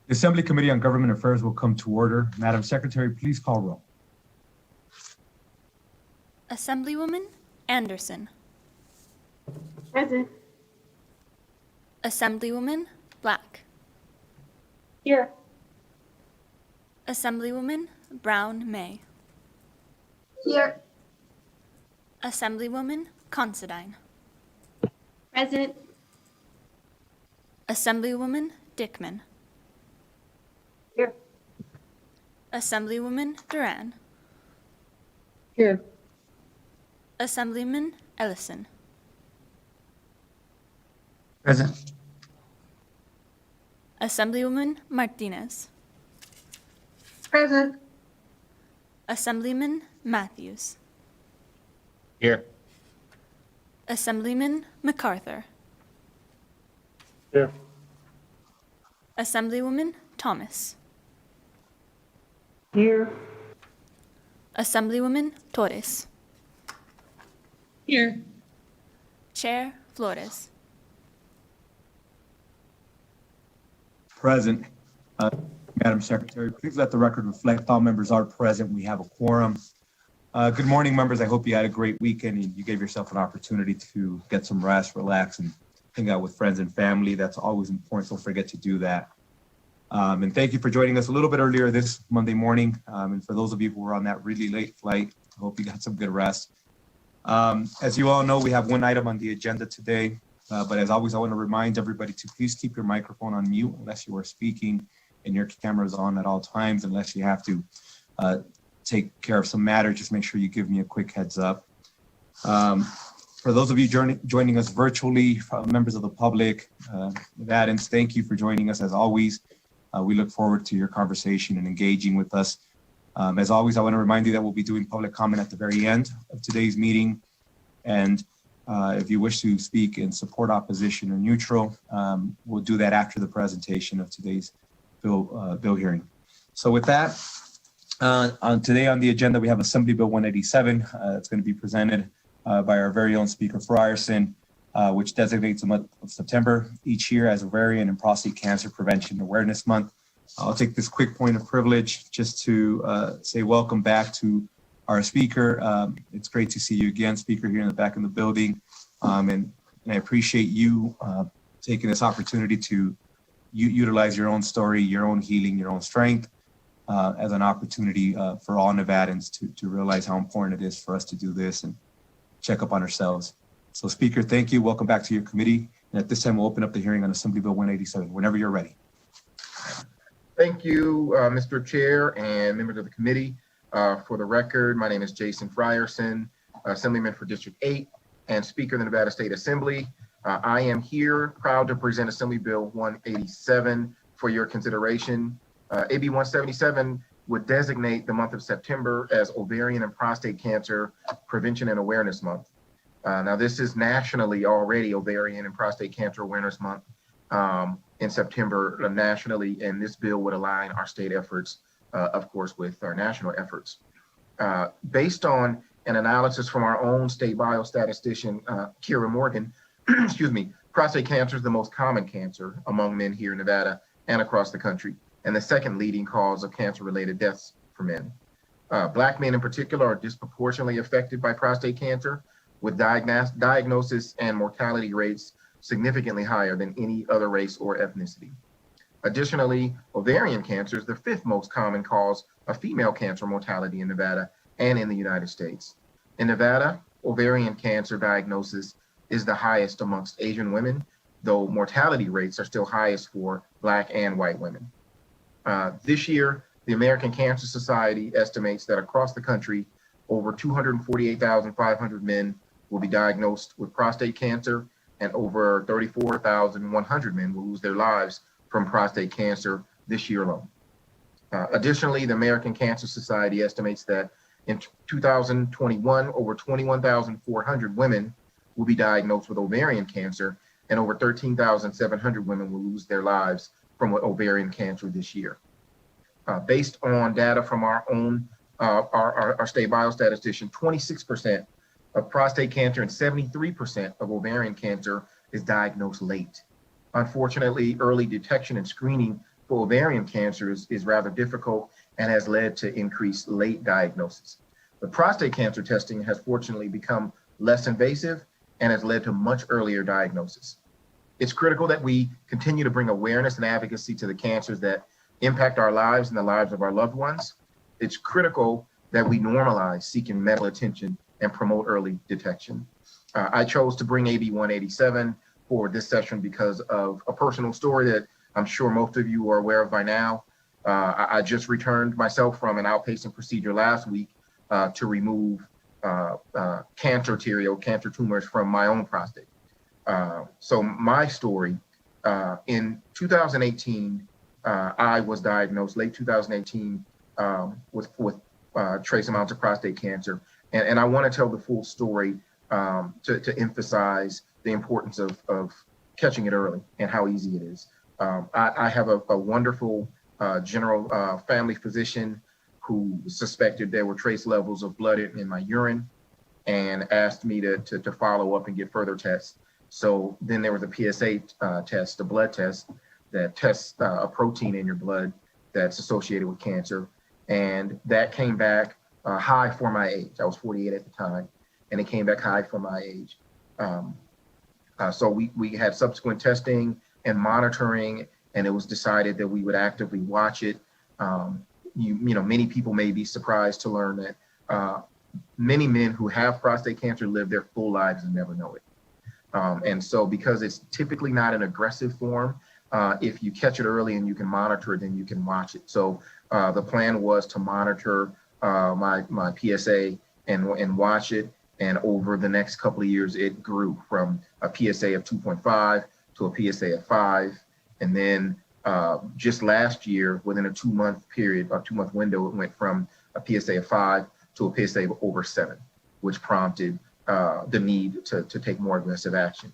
The Assembly Committee on Government Affairs will come to order. Madam Secretary, please call roll. Assemblywoman Anderson. Present. Assemblywoman Black. Here. Assemblywoman Brown May. Here. Assemblywoman Considine. Present. Assemblywoman Dickman. Here. Assemblywoman Duran. Here. Assemblyman Ellison. Present. Assemblywoman Martinez. Present. Assemblyman Matthews. Here. Assemblyman MacArthur. Here. Assemblywoman Thomas. Here. Assemblywoman Torres. Here. Chair Flores. Present. Madam Secretary, please let the record reflect all members are present. We have a quorum. Good morning, members. I hope you had a great weekend and you gave yourself an opportunity to get some rest, relax, and hang out with friends and family. That's always important. Don't forget to do that. And thank you for joining us a little bit earlier this Monday morning. And for those of you who were on that really late flight, I hope you got some good rest. As you all know, we have one item on the agenda today. But as always, I want to remind everybody to please keep your microphone on mute unless you are speaking and your camera is on at all times, unless you have to take care of some matter. Just make sure you give me a quick heads up. For those of you joining us virtually, members of the public, Nevadans, thank you for joining us as always. We look forward to your conversation and engaging with us. As always, I want to remind you that we'll be doing public comment at the very end of today's meeting. And if you wish to speak in support, opposition, or neutral, we'll do that after the presentation of today's bill hearing. So with that, today on the agenda, we have Assembly Bill 187. It's going to be presented by our very own Speaker Frierson, which designates the month of September each year as Ovarian and Prostate Cancer Prevention Awareness Month. I'll take this quick point of privilege just to say welcome back to our speaker. It's great to see you again, Speaker, here in the back of the building. And I appreciate you taking this opportunity to utilize your own story, your own healing, your own strength as an opportunity for all Nevadans to realize how important it is for us to do this and check up on ourselves. So Speaker, thank you. Welcome back to your committee. And at this time, we'll open up the hearing on Assembly Bill 187, whenever you're ready. Thank you, Mr. Chair and members of the committee. For the record, my name is Jason Frierson, Assemblyman for District 8 and Speaker of the Nevada State Assembly. I am here proud to present Assembly Bill 187 for your consideration. AB 177 would designate the month of September as Ovarian and Prostate Cancer Prevention and Awareness Month. Now, this is nationally already Ovarian and Prostate Cancer Awareness Month in September nationally, and this bill would align our state efforts, of course, with our national efforts. Based on an analysis from our own state biostatistician, Kira Morgan, excuse me, prostate cancer is the most common cancer among men here in Nevada and across the country, and the second leading cause of cancer-related deaths for men. Black men in particular are disproportionately affected by prostate cancer, with diagnosis and mortality rates significantly higher than any other race or ethnicity. Additionally, ovarian cancer is the fifth most common cause of female cancer mortality in Nevada and in the United States. In Nevada, ovarian cancer diagnosis is the highest amongst Asian women, though mortality rates are still highest for Black and white women. This year, the American Cancer Society estimates that across the country, over 248,500 men will be diagnosed with prostate cancer, and over 34,100 men will lose their lives from prostate cancer this year alone. Additionally, the American Cancer Society estimates that in 2021, over 21,400 women will be diagnosed with ovarian cancer, and over 13,700 women will lose their lives from ovarian cancer this year. Based on data from our own, our state biostatistician, 26% of prostate cancer and 73% of ovarian cancer is diagnosed late. Unfortunately, early detection and screening for ovarian cancer is rather difficult and has led to increased late diagnosis. The prostate cancer testing has fortunately become less invasive and has led to much earlier diagnosis. It's critical that we continue to bring awareness and advocacy to the cancers that impact our lives and the lives of our loved ones. It's critical that we normalize seeking medical attention and promote early detection. I chose to bring AB 187 for this session because of a personal story that I'm sure most of you are aware of by now. I just returned myself from an outpatient procedure last week to remove cancer tumors from my own prostate. So my story, in 2018, I was diagnosed late 2018 with trace amounts of prostate cancer. And I want to tell the full story to emphasize the importance of catching it early and how easy it is. I have a wonderful general family physician who suspected there were trace levels of blood in my urine and asked me to follow up and get further tests. So then there was a PSA test, a blood test that tests a protein in your blood that's associated with cancer. And that came back high for my age. I was 48 at the time, and it came back high for my age. So we had subsequent testing and monitoring, and it was decided that we would actively watch it. Many people may be surprised to learn that many men who have prostate cancer live their full lives and never know it. And so because it's typically not an aggressive form, if you catch it early and you can monitor it, then you can watch it. So the plan was to monitor my PSA and watch it. And over the next couple of years, it grew from a PSA of 2.5 to a PSA of 5. And then just last year, within a 2-month period, a 2-month window, it went from a PSA of 5 to a PSA of over 7, which prompted the need to take more aggressive action.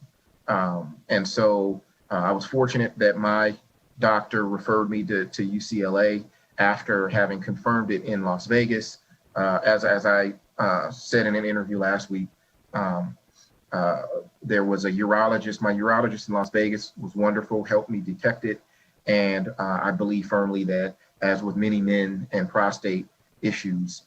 And so I was fortunate that my doctor referred me to UCLA after having confirmed it in Las Vegas. As I said in an interview last week, there was a urologist. My urologist in Las Vegas was wonderful, helped me detect it. And I believe firmly that, as with many men and prostate issues,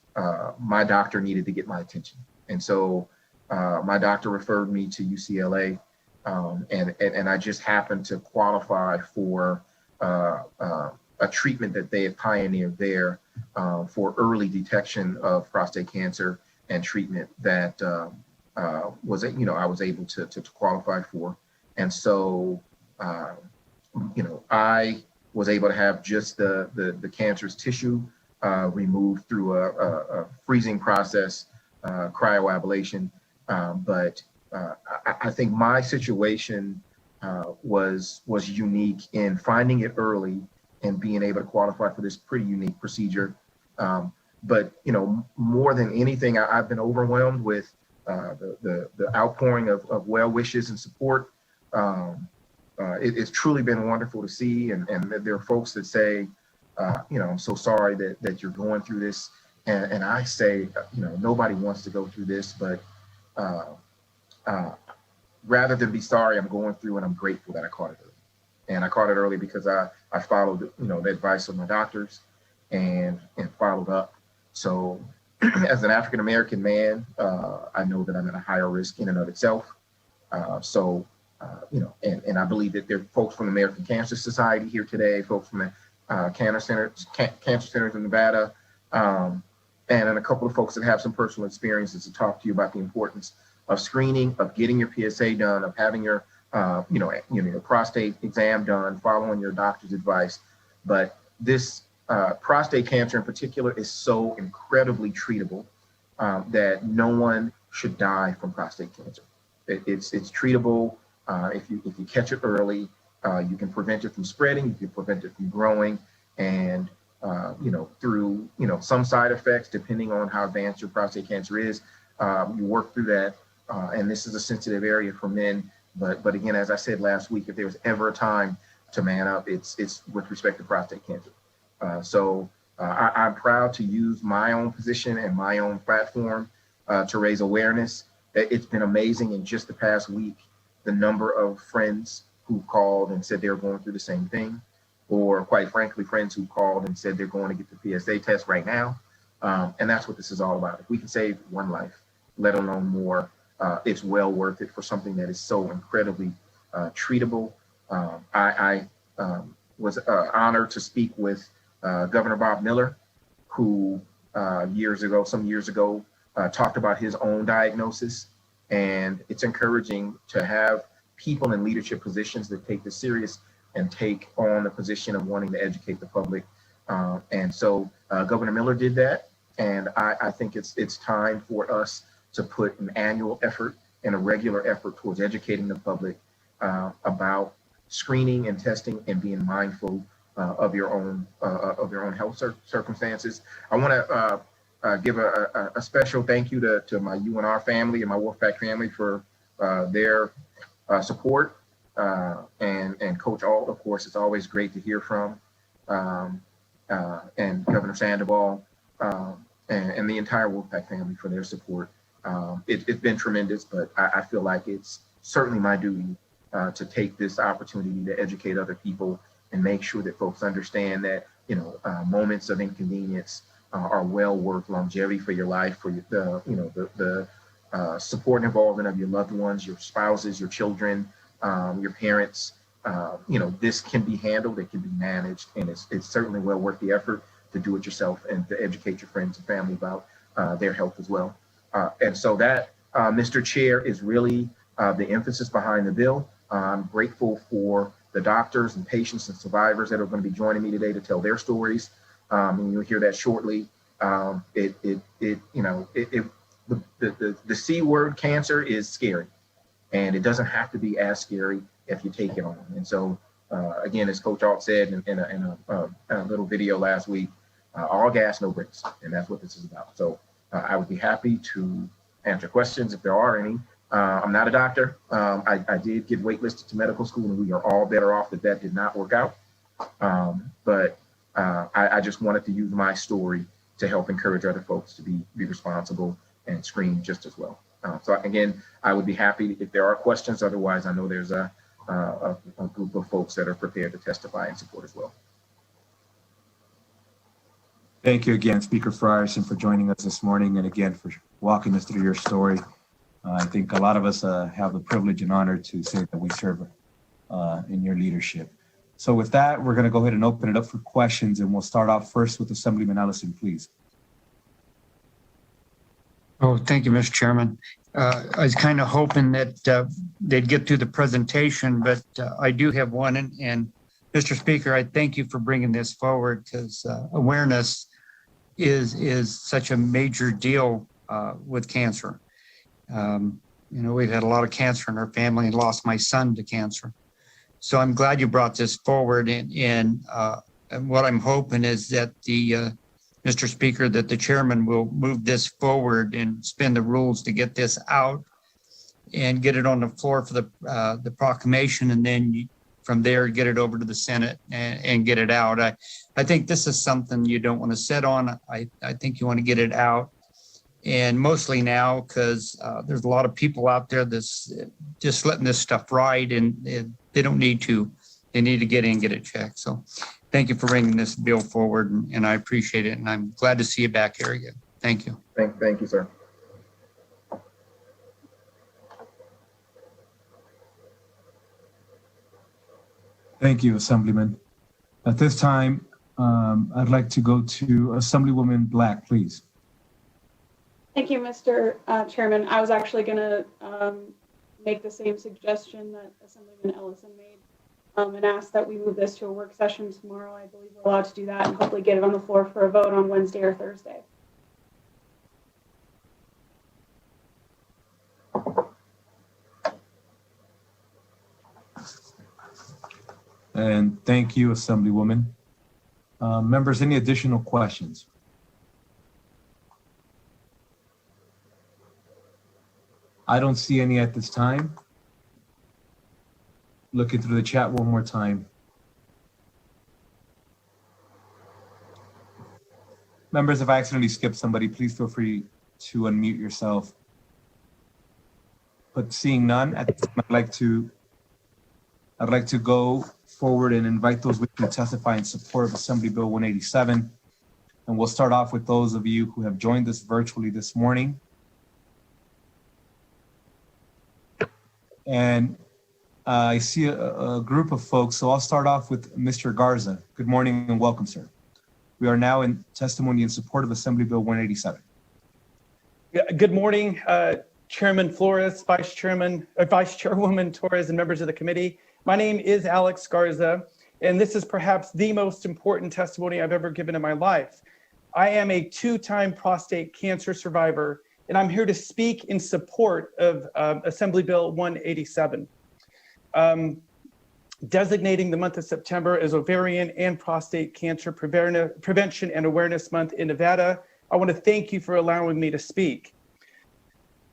my doctor needed to get my attention. And so my doctor referred me to UCLA, and I just happened to qualify for a treatment that they had pioneered there for early detection of prostate cancer and treatment that I was able to qualify for. And so, I was able to have just the cancerous tissue removed through a freezing process, cryoablation. But I think my situation was unique in finding it early and being able to qualify for this pretty unique procedure. But more than anything, I've been overwhelmed with the outpouring of well wishes and support. It's truly been wonderful to see, and there are folks that say, I'm so sorry that you're going through this, and I say, nobody wants to go through this, but rather than be sorry, I'm going through, and I'm grateful that I caught it early. And I caught it early because I followed the advice of my doctors and followed up. So as an African American man, I know that I'm at a higher risk in and of itself. And I believe that there are folks from the American Cancer Society here today, folks from the cancer centers in Nevada, and a couple of folks that have some personal experiences to talk to you about the importance of screening, of getting your PSA done, of having your your prostate exam done, following your doctor's advice. But this prostate cancer in particular is so incredibly treatable that no one should die from prostate cancer. It's treatable. If you catch it early, you can prevent it from spreading, you can prevent it from growing, and through some side effects, depending on how advanced your prostate cancer is, you work through that. And this is a sensitive area for men. But again, as I said last week, if there was ever a time to man up, it's with respect to prostate cancer. So I'm proud to use my own position and my own platform to raise awareness. It's been amazing in just the past week, the number of friends who called and said they were going through the same thing, or or quite frankly, friends who called and said they're going to get the PSA test right now. And that's what this is all about. If we can save one life, let alone more, it's well worth it for something that is so incredibly treatable. I was honored to speak with Governor Bob Miller, who some years ago, talked about his own diagnosis. And it's encouraging to have people in leadership positions that take this serious and take on the position of wanting to educate the public. And so Governor Miller did that. And I think it's time for us to put an annual effort and a regular effort towards educating the public about screening and testing and being mindful of your own health circumstances. I want to give a special thank you to my UNR family and my Wolfpack family for their support, and Coach Alt, of course, it's always great to hear from, and Governor Sandoval, and the entire Wolfpack family for their support. It's been tremendous, but I feel like it's certainly my duty to take this opportunity to educate other people and make sure that folks understand that, moments of inconvenience are well worth longevity for your life, for the support and involvement of your loved ones, your spouses, your children, your parents. This can be handled, it can be managed, and it's certainly well worth the effort to do it yourself and to educate your friends and family about their health as well. And so that, Mr. Chair, is really the emphasis behind the bill. I'm grateful for the doctors and patients and survivors that are going to be joining me today to tell their stories. And you'll hear that shortly. The C word, cancer, is scary, and it doesn't have to be as scary if you take it on. And so, again, as Coach Alt said in a little video last week, all gas, no brakes, and that's what this is about. So I would be happy to answer questions if there are any. I'm not a doctor. I did get waitlisted to medical school, and we are all better off that did not work out. But I just wanted to use my story to help encourage other folks to be responsible and screen just as well. So again, I would be happy if there are questions. Otherwise, I know there's a group of folks that are prepared to testify and support as well. Thank you again, Speaker Frierson, for joining us this morning, and again for walking us through your story. I think a lot of us have the privilege and honor to say that we serve in your leadership. So with that, we're going to go ahead and open it up for questions, and we'll start off first with Assemblyman Ellison, please. Oh, thank you, Mr. Chairman. I was kind of hoping that they'd get through the presentation, but I do have one. And Mr. Speaker, I thank you for bringing this forward, because awareness is such a major deal with cancer. We've had a lot of cancer in our family and lost my son to cancer. So I'm glad you brought this forward. And what I'm hoping is that Mr. Speaker, that the chairman will move this forward and spin the rules to get this out and get it on the floor for the proclamation, and then from there get it over to the Senate and get it out. I think this is something you don't want to sit on. I think you want to get it out, and mostly now, because there's a lot of people out there that's just letting this stuff ride, and they don't need to. They need to get in and get it checked. So thank you for bringing this bill forward, and I appreciate it. And I'm glad to see you back here again. Thank you. Thank you, sir. Thank you, Assemblyman. At this time, I'd like to go to Assemblywoman Black, please. Thank you, Mr. Chairman. I was actually going to make the same suggestion that Assemblyman Ellison made, and ask that we move this to a work session tomorrow. I believe we're allowed to do that, and hopefully get it on the floor for a vote on Wednesday or Thursday. And thank you, Assemblywoman. Members, any additional questions? I don't see any at this time. Looking through the chat one more time. Members, if I accidentally skipped somebody, please feel free to unmute yourself. But seeing none, I'd like to go forward and invite those wishing to testify in support of Assembly Bill 187. And we'll start off with those of you who have joined us virtually this morning. And I see a group of folks, so I'll start off with Mr. Garza. Good morning and welcome, sir. We are now in testimony in support of Assembly Bill 187. Yeah, good morning, Chairman Flores, Vice Chairwoman Torres, and members of the committee. My name is Alex Garza, and this is perhaps the most important testimony I've ever given in my life. I am a two-time prostate cancer survivor, and I'm here to speak in support of Assembly Bill 187, designating the month of September as Ovarian and Prostate Cancer Prevention and Awareness Month in Nevada. I want to thank you for allowing me to speak.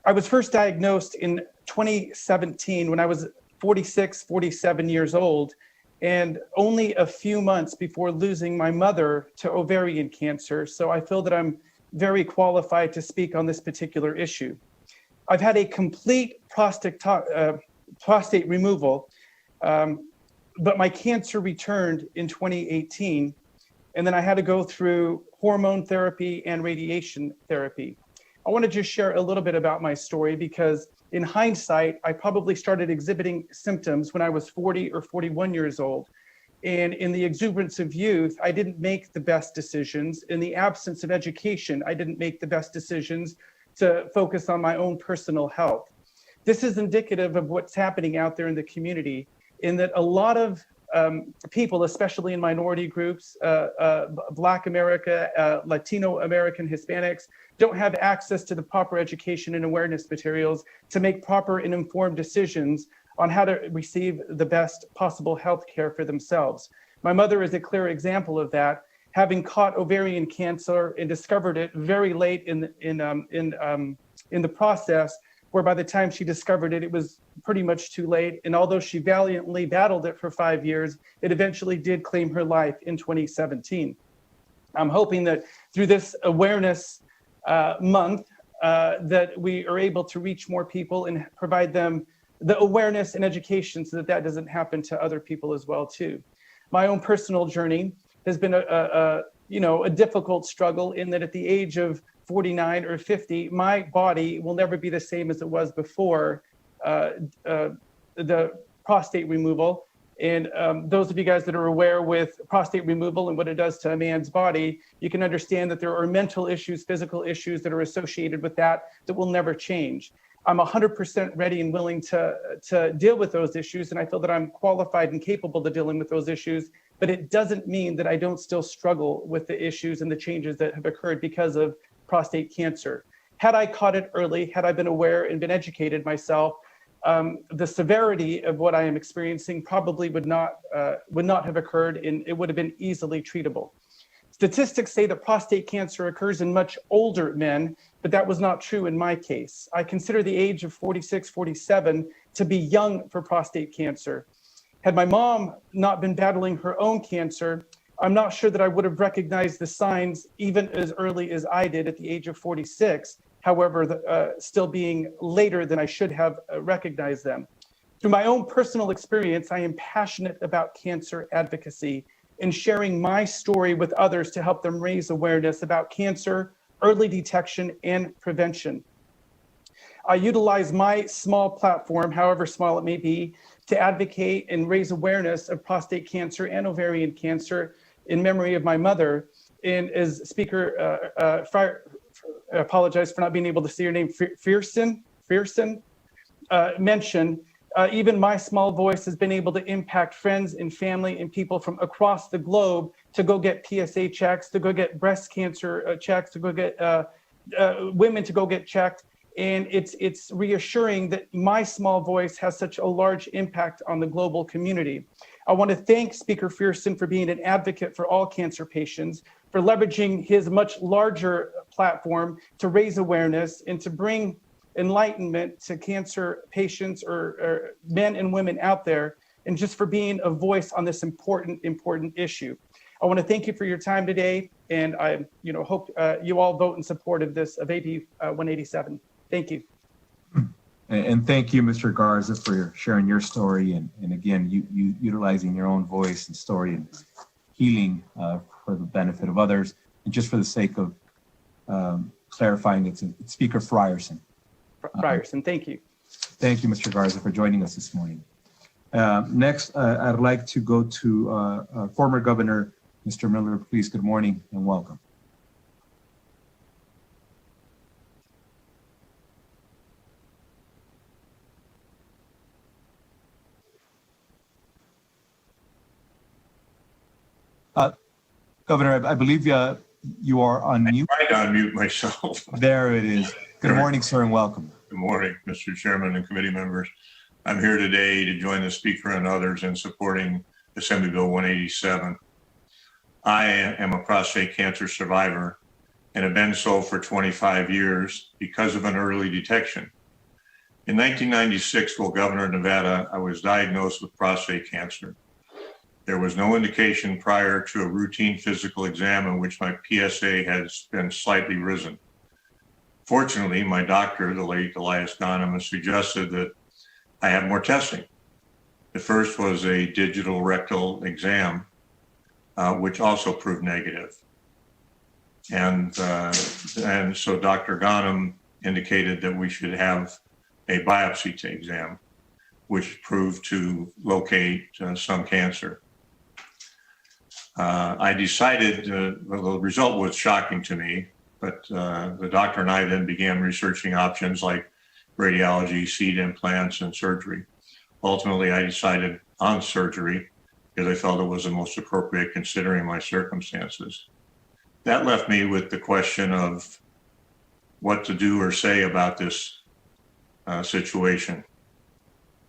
I was first diagnosed in 2017 when I was 47 years old, and only a few months before losing my mother to ovarian cancer. So I feel that I'm very qualified to speak on this particular issue. I've had a complete prostate removal, but my cancer returned in 2018, and then I had to go through hormone therapy and radiation therapy. I want to just share a little bit about my story because in hindsight, I probably started exhibiting symptoms when I was 40 or 41 years old. And in the exuberance of youth, I didn't make the best decisions. In the absence of education, I didn't make the best decisions to focus on my own personal health. This is indicative of what's happening out there in the community, in that a lot of people, especially in minority groups, Black America, Latino American, Hispanics, don't have access to the proper education and awareness materials to make proper and informed decisions on how to receive the best possible health care for themselves. My mother is a clear example of that, having caught ovarian cancer and discovered it very late in the process, where by the time she discovered it, it was pretty much too late. And although she valiantly battled it for 5 years, it eventually did claim her life in 2017. I'm hoping that through this awareness month, that we are able to reach more people and provide them the awareness and education so that that doesn't happen to other people as well too. My own personal journey has been a difficult struggle in that at the age of 49 or 50, my body will never be the same as it was before the prostate removal. And those of you guys that are aware with prostate removal and what it does to a man's body, you can understand that there are mental issues, physical issues that are associated with that will never change. I'm 100% ready and willing to deal with those issues, and I feel that I'm qualified and capable of dealing with those issues, but it doesn't mean that I don't still struggle with the issues and the changes that have occurred because of prostate cancer. Had I caught it early, had I been aware and been educated myself, the severity of what I am experiencing probably would not have occurred, and it would have been easily treatable. Statistics say that prostate cancer occurs in much older men, but that was not true in my case. I consider the age of 46, 47 to be young for prostate cancer. Had my mom not been battling her own cancer, I'm not sure that I would have recognized the signs even as early as I did at the age of 46, however, still being later than I should have recognized them. Through my own personal experience, I am passionate about cancer advocacy and sharing my story with others to help them raise awareness about cancer, early detection, and prevention. I utilize my small platform, however small it may be, to advocate and raise awareness of prostate cancer and ovarian cancer in memory of my mother. And as Speaker Fryer, I apologize for not being able to see your name, Fearson mentioned, even my small voice has been able to impact friends and family and people from across the globe to go get PSA checks, to go get breast cancer checks, to go get women to go get checked. And it's reassuring that my small voice has such a large impact on the global community. I want to thank Speaker Fearson for being an advocate for all cancer patients, for leveraging his much larger platform to raise awareness and to bring enlightenment to cancer patients or men and women out there, and just for being a voice on this important issue. I want to thank you for your time today, and I hope you all vote in support of AB 187. Thank you. And thank you, Mr. Garza, for sharing your story and again, you utilizing your own voice and story and healing for the benefit of others. And just for the sake of clarifying, it's Speaker Frierson. Frierson, thank you. Thank you, Mr. Garza, for joining us this morning. Next, I'd like to go to former Governor, Mr. Miller. Please, good morning and welcome. Governor, I believe you are on mute. I tried to unmute myself. There it is. Good morning, sir, and welcome. Good morning, Mr. Chairman and committee members. I'm here today to join the speaker and others in supporting Assembly Bill 187. I am a prostate cancer survivor and have been so for 25 years because of an early detection. In 1996, while governor of Nevada, I was diagnosed with prostate cancer. There was no indication prior to a routine physical exam in which my PSA has been slightly risen. Fortunately, my doctor, the late Elias Ghanem, suggested that I have more testing. The first was a digital rectal exam, which also proved negative. And so Dr. Ghanem indicated that we should have a biopsy exam, which proved to locate some cancer. I decided, well, the result was shocking to me, but the doctor and I then began researching options like radiology, seed implants, and surgery. Ultimately, I decided on surgery because I felt it was the most appropriate considering my circumstances. That left me with the question of what to do or say about this situation.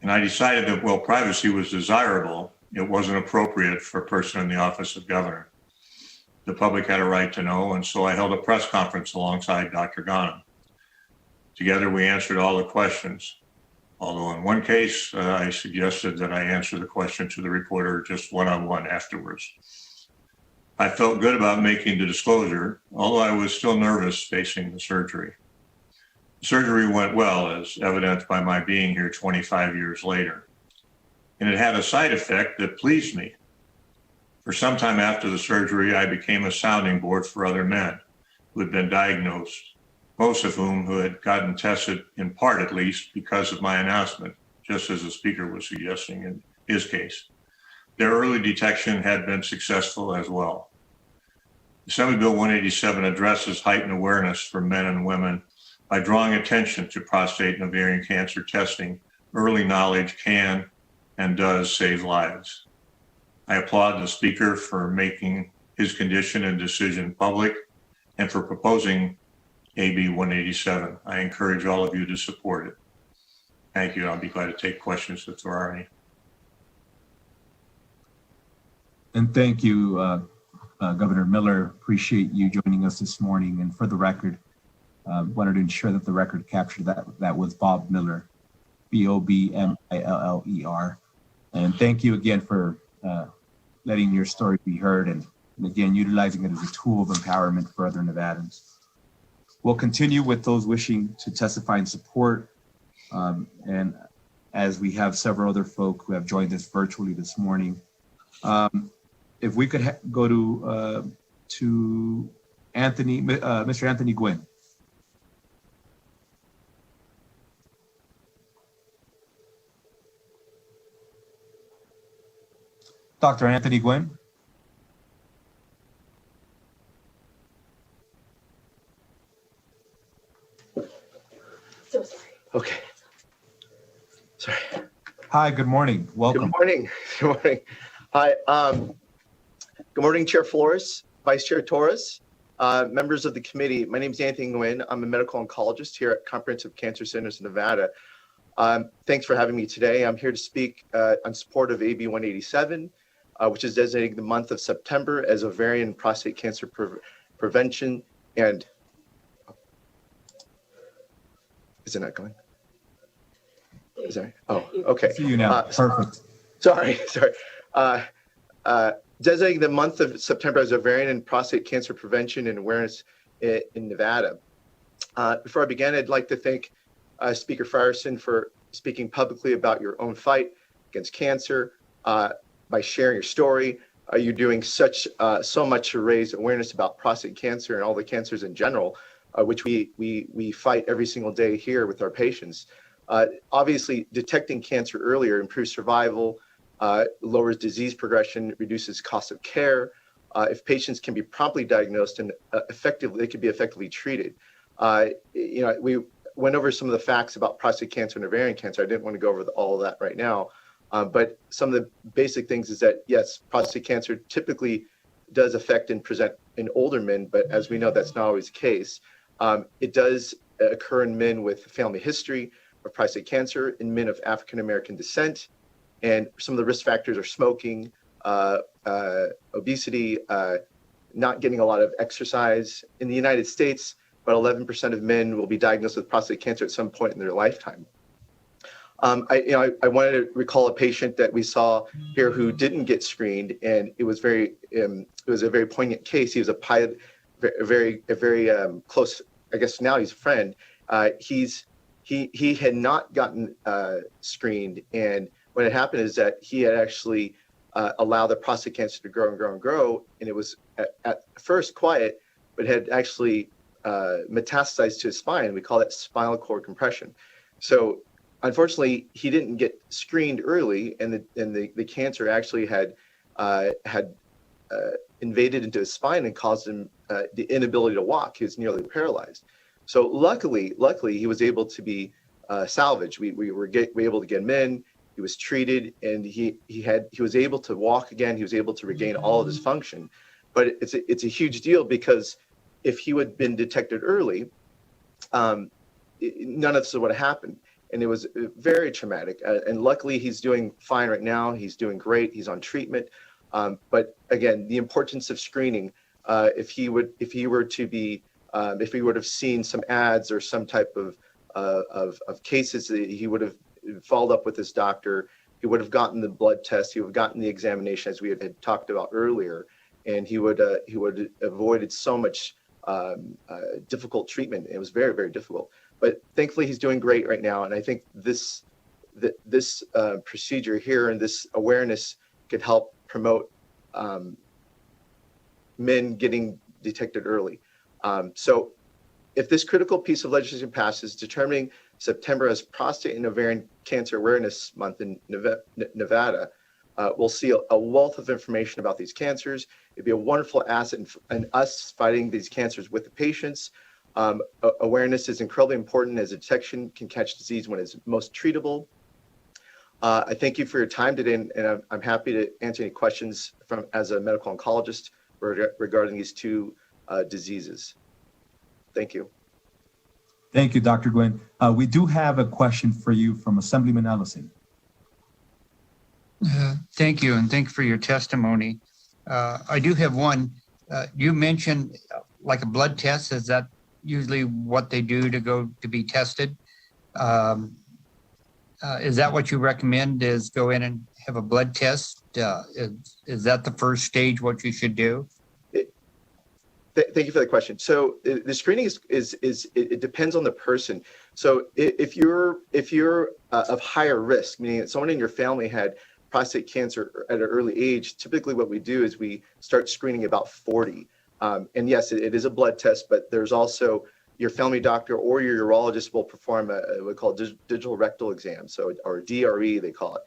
And I decided that while privacy was desirable, it wasn't appropriate for a person in the office of governor. The public had a right to know, and so I held a press conference alongside Dr. Ghanem. Together, we answered all the questions. Although in one case, I suggested that I answer the question to the reporter just one-on-one afterwards. I felt good about making the disclosure, although I was still nervous facing the surgery. The surgery went well, as evidenced by my being here 25 years later. And it had a side effect that pleased me. For some time after the surgery, I became a sounding board for other men who had been diagnosed, most of whom who had gotten tested, in part at least, because of my announcement, just as the speaker was suggesting in his case. Their early detection had been successful as well. Assembly Bill 187 addresses heightened awareness for men and women by drawing attention to prostate and ovarian cancer testing. Early knowledge can and does save lives. I applaud the speaker for making his condition and decision public and for proposing AB 187. I encourage all of you to support it. Thank you. I'll be glad to take questions if there are any. And thank you, Governor Miller. Appreciate you joining us this morning. And for the record, wanted to ensure that the record captured that was Bob Miller, B-O-B-M-I-L-L-E-R. And thank you again for letting your story be heard and again, utilizing it as a tool of empowerment for other Nevadans. We'll continue with those wishing to testify in support. And as we have several other folk who have joined us virtually this morning, if we could go to Anthony, Mr. Anthony Gwynn. Dr. Anthony Gwynn. So sorry. Okay. Sorry. Hi, good morning. Welcome. Good morning. Good morning. Hi. Good morning, Chair Flores, Vice Chair Torres, members of the committee. My name is Anthony Nguyen. I'm a medical oncologist here at Comprehensive Cancer Centers in Nevada. Thanks for having me today. I'm here to speak on support of AB 187, which is designating the month of September as ovarian and prostate cancer prevention and is it not going? Is there? Oh, okay. See you now. Perfect. Sorry. Designating the month of September as ovarian and prostate cancer prevention and awareness in Nevada. Before I begin, I'd like to thank Speaker Frierson, for speaking publicly about your own fight against cancer, by sharing your story. You're doing so much to raise awareness about prostate cancer and all the cancers in general, which we fight every single day here with our patients. Obviously, detecting cancer earlier improves survival, lowers disease progression, reduces cost of care. If patients can be promptly diagnosed and they can be effectively treated. We went over some of the facts about prostate cancer and ovarian cancer. I didn't want to go over all of that right now. But some of the basic things is that, yes, prostate cancer typically does affect and present in older men, but as we know, that's not always the case. It does occur in men with family history of prostate cancer, in men of African-American descent, and some of the risk factors are smoking, obesity, not getting a lot of exercise. In the United States, about 11% of men will be diagnosed with prostate cancer at some point in their lifetime. I wanted to recall a patient that we saw here who didn't get screened, and it was a very poignant case. He was a pilot, a very close. I guess now he's a friend. He had not gotten screened, and what had happened is that he had actually allowed the prostate cancer to grow and grow and grow, and it was at first quiet, but had actually metastasized to his spine. We call that spinal cord compression. So unfortunately, he didn't get screened early, and the cancer actually had invaded into his spine and caused him the inability to walk. He was nearly paralyzed. So luckily, he was able to be salvaged. We were able to get him in. He was treated, and he was able to walk again. He was able to regain all of his function. But it's a huge deal, because if he had been detected early, none of this would have happened. And it was very traumatic. And luckily, he's doing fine right now. He's doing great. He's on treatment. But again, the importance of screening. If he would have seen some ads or some type of cases, he would have followed up with his doctor. He would have gotten the blood test. He would have gotten the examination, as we had talked about earlier, and he would have avoided so much difficult treatment. It was very, very difficult. But thankfully, he's doing great right now. And I think this procedure here and this awareness could help promote men getting detected early. So if this critical piece of legislation passes, determining September as Prostate and Ovarian Cancer Awareness Month in Nevada, we'll see a wealth of information about these cancers. It'd be a wonderful asset in us fighting these cancers with the patients. Awareness is incredibly important, as detection can catch disease when it's most treatable. I thank you for your time today, and I'm happy to answer any questions as a medical oncologist regarding these two diseases. Thank you. Thank you, Dr. Gwynn. We do have a question for you from Assemblyman Ellison. Thank you, and thank you for your testimony. I do have one. You mentioned like a blood test. Is that usually what they do to be tested? Is that what you recommend, is go in and have a blood test? Is that the first stage, what you should do? Thank you for the question. So the screening it depends on the person. So if you're of higher risk, meaning that someone in your family had prostate cancer at an early age, typically what we do is we start screening about 40. And yes, it is a blood test, but there's also your family doctor or your urologist will perform what we call digital rectal exam, or DRE they call it.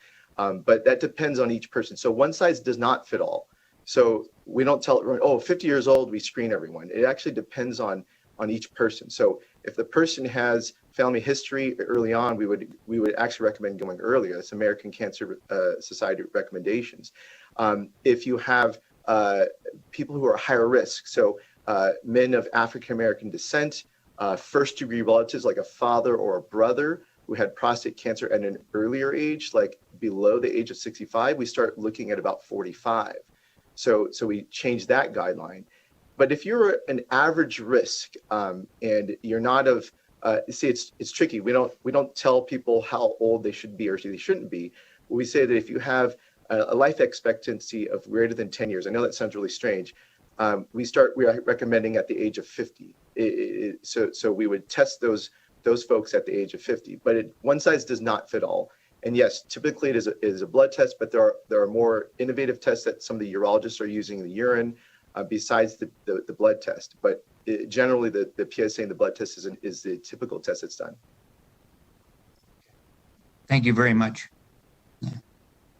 But that depends on each person. So one size does not fit all. So we don't tell everyone, 50 years old, we screen everyone. It actually depends on each person. So if the person has family history early on, we would actually recommend going earlier. That's American Cancer Society recommendations. If you have people who are higher risk, so men of African-American descent, first-degree relatives like a father or a brother who had prostate cancer at an earlier age, like below the age of 65, we start looking at about 45. So we change that guideline. But if you're an average risk and you're not of, see, it's tricky. We don't tell people how old they should be or they shouldn't be. We say that if you have a life expectancy of greater than 10 years, I know that sounds really strange. We are recommending at the age of 50. So we would test those those folks at the age of 50. But one size does not fit all. And yes, typically it is a blood test, but there are more innovative tests that some of the urologists are using, the urine, besides the blood test. But generally, the PSA and the blood test is the typical test that's done. Thank you very much.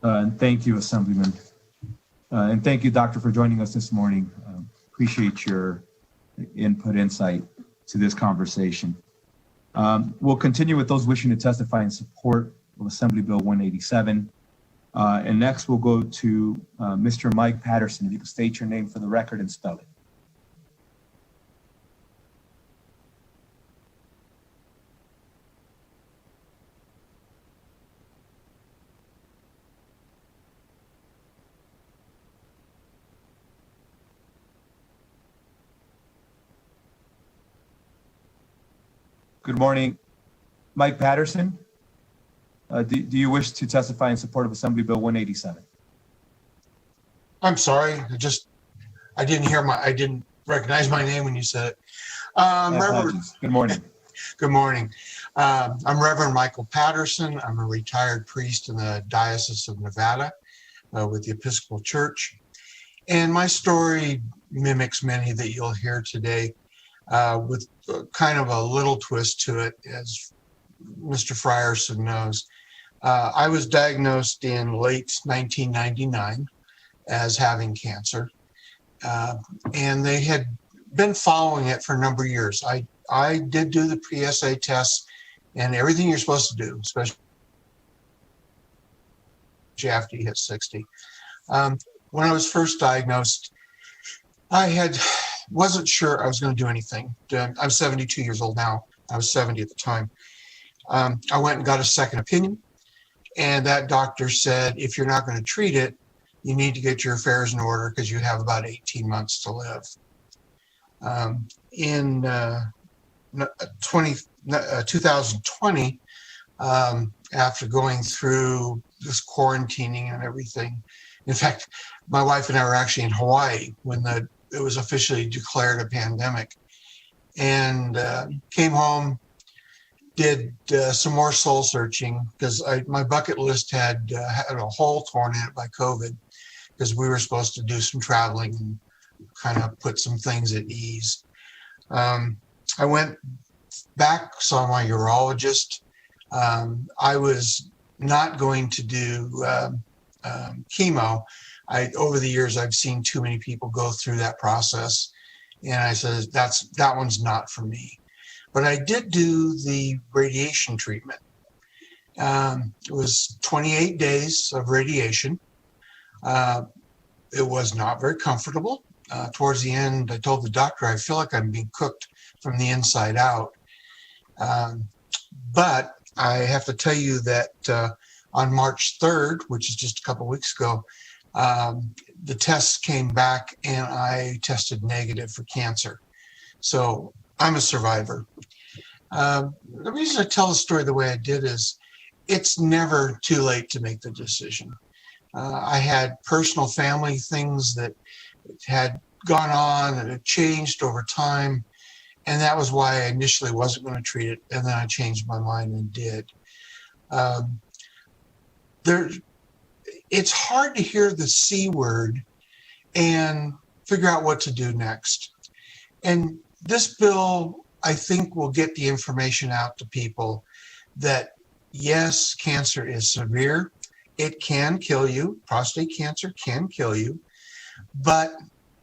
And thank you, Assemblyman. And thank you, Doctor, for joining us this morning. Appreciate your insight to this conversation. We'll continue with those wishing to testify in support of Assembly Bill 187. And next we'll go to Mr. Mike Patterson. If you can state your name for the record and spell it. Good morning, Mike Patterson. Do you wish to testify in support of Assembly Bill 187? I'm sorry, I didn't recognize my name when you said it. Reverend, Good morning. good morning. I'm Reverend Michael Patterson. I'm a retired priest in the Diocese of Nevada with the Episcopal Church. And my story mimics many that you'll hear today with kind of a little twist to it, as Mr. Frierson knows. I was diagnosed in late 1999 as having cancer, and they had been following it for a number of years. I did do the PSA tests and everything you're supposed to do, especially after you hit 60. When I was first diagnosed, I wasn't sure I was going to do anything. I'm 72 years old now. I was 70 at the time. I went and got a second opinion, and that doctor said, if you're not going to treat it, you need to get your affairs in order because you have about 18 months to live. In 2020, after going through this quarantining and everything, in fact, my wife and I were actually in Hawaii when it was officially declared a pandemic, and came home, did some more soul searching because my bucket list had a hole torn in it by COVID because we were supposed to do some traveling and kind of put some things at ease. I went back, saw my urologist. I was not going to do chemo. Over the years, I've seen too many people go through that process. And I said, that one's not for me. But I did do the radiation treatment. It was 28 days of radiation. It was not very comfortable. Towards the end, I told the doctor, I feel like I'm being cooked from the inside out. But I have to tell you that on March 3rd, which is just a couple of weeks ago, the tests came back and I tested negative for cancer. So I'm a survivor. The reason I tell the story the way I did is it's never too late to make the decision. I had personal family things that had gone on and it changed over time. And that was why I initially wasn't going to treat it. And then I changed my mind and did. It's hard to hear the C word and figure out what to do next. And this bill, I think, will get the information out to people that, yes, cancer is severe. It can kill you. Prostate cancer can kill you. But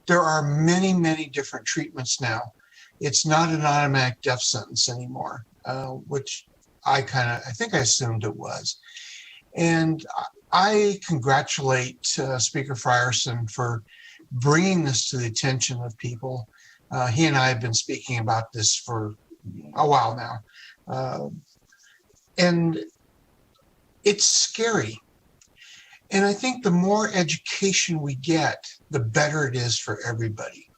there are many, many different treatments now. It's not an automatic death sentence anymore, which I think I assumed it was. And I congratulate Speaker Frierson for bringing this to the attention of people. He and I have been speaking about this for a while now. And it's scary. And I think the more education we get, the better it is for everybody.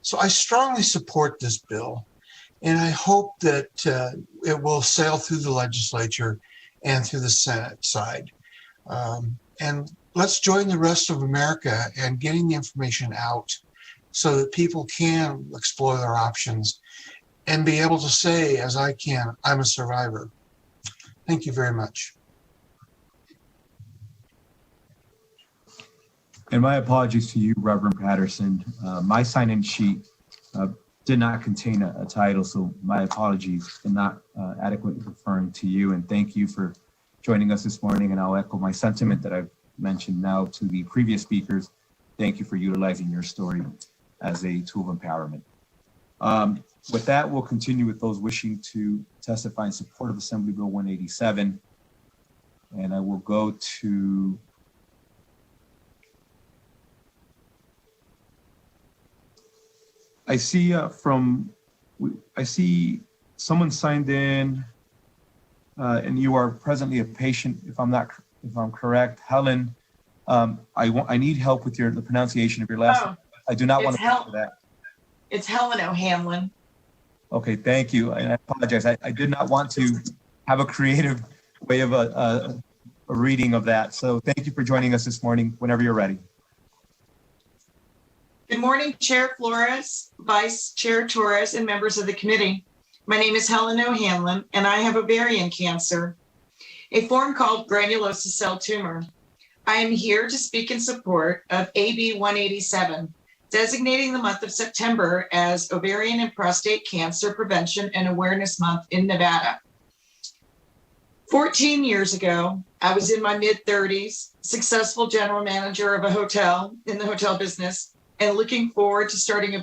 So I strongly support this bill, and I hope that it will sail through the legislature and through the Senate side. And let's join the rest of America in getting the information out so that people can explore their options. and be able to say, as I can, I'm a survivor. Thank you very much. And my apologies to you, Reverend Patterson. My sign-in sheet did not contain a title, so my apologies in not adequately referring to you. And thank you for joining us this morning. And I'll echo my sentiment that I've mentioned now to the previous speakers. Thank you for utilizing your story as a tool of empowerment. With that, we'll continue with those wishing to testify in support of Assembly Bill 187. And I will go to I see someone signed in, and you are presently a patient, if I'm correct. Helen, I need help with the pronunciation of your last name. I do not want to pay for that. It's Helen O'Hanlon. Okay, thank you. And I apologize. I did not want to have a creative way of a reading of that. So thank you for joining us this morning, whenever you're ready. Good morning, Chair Flores, Vice Chair Torres, and members of the committee. My name is Helen O'Hanlon, and I have ovarian cancer, a form called granulosa cell tumor. I am here to speak in support of AB 187, designating the month of September as Ovarian and Prostate Cancer Prevention and Awareness Month in Nevada. 14 years ago, I was in my mid-30s, successful general manager of a hotel in the hotel business, and looking forward to starting a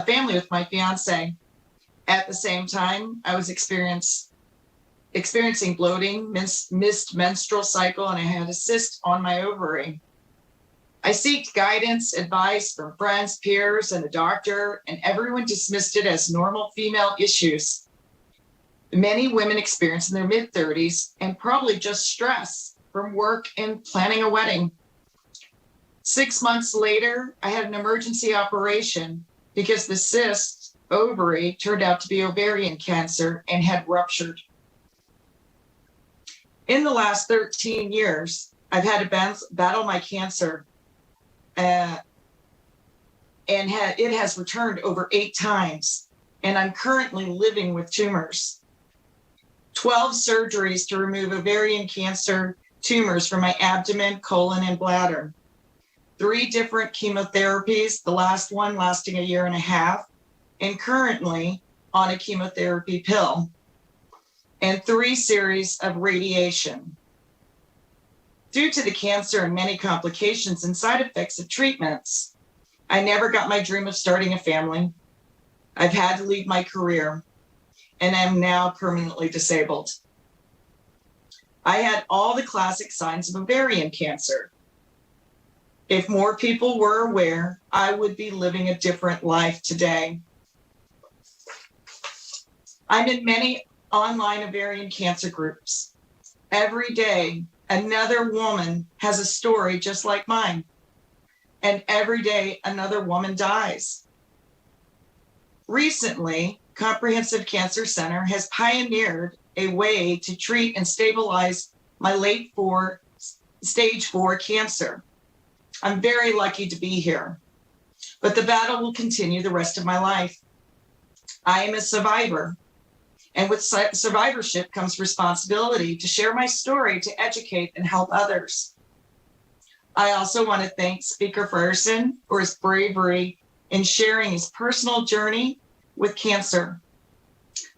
family with my fiance. At the same time, I was experiencing bloating, missed menstrual cycle, and I had a cyst on my ovary. I sought guidance, advice from friends, peers, and a doctor, and everyone dismissed it as normal female issues. Many women experience in their mid-30s and probably just stress from work and planning a wedding. 6 months later, I had an emergency operation because the cyst ovary turned out to be ovarian cancer and had ruptured. In the last 13 years, I've had to battle my cancer, and it has returned over 8 times, and I'm currently living with tumors. 12 surgeries to remove ovarian cancer tumors from my abdomen, colon, and bladder. 3 different chemotherapies, the last one lasting 1.5 years, and currently on a chemotherapy pill, and 3 series of radiation. Due to the cancer and many complications and side effects of treatments, I never got my dream of starting a family. I've had to leave my career, and I'm now permanently disabled. I had all the classic signs of ovarian cancer. If more people were aware, I would be living a different life today. I'm in many online ovarian cancer groups. Every day, another woman has a story just like mine. And every day, another woman dies. Recently, Comprehensive Cancer Center has pioneered a way to treat and stabilize my stage 4 cancer. I'm very lucky to be here, but the battle will continue the rest of my life. I am a survivor, and with survivorship comes responsibility to share my story, to educate and help others. I also want to thank Speaker Frierson for his bravery in sharing his personal journey with cancer.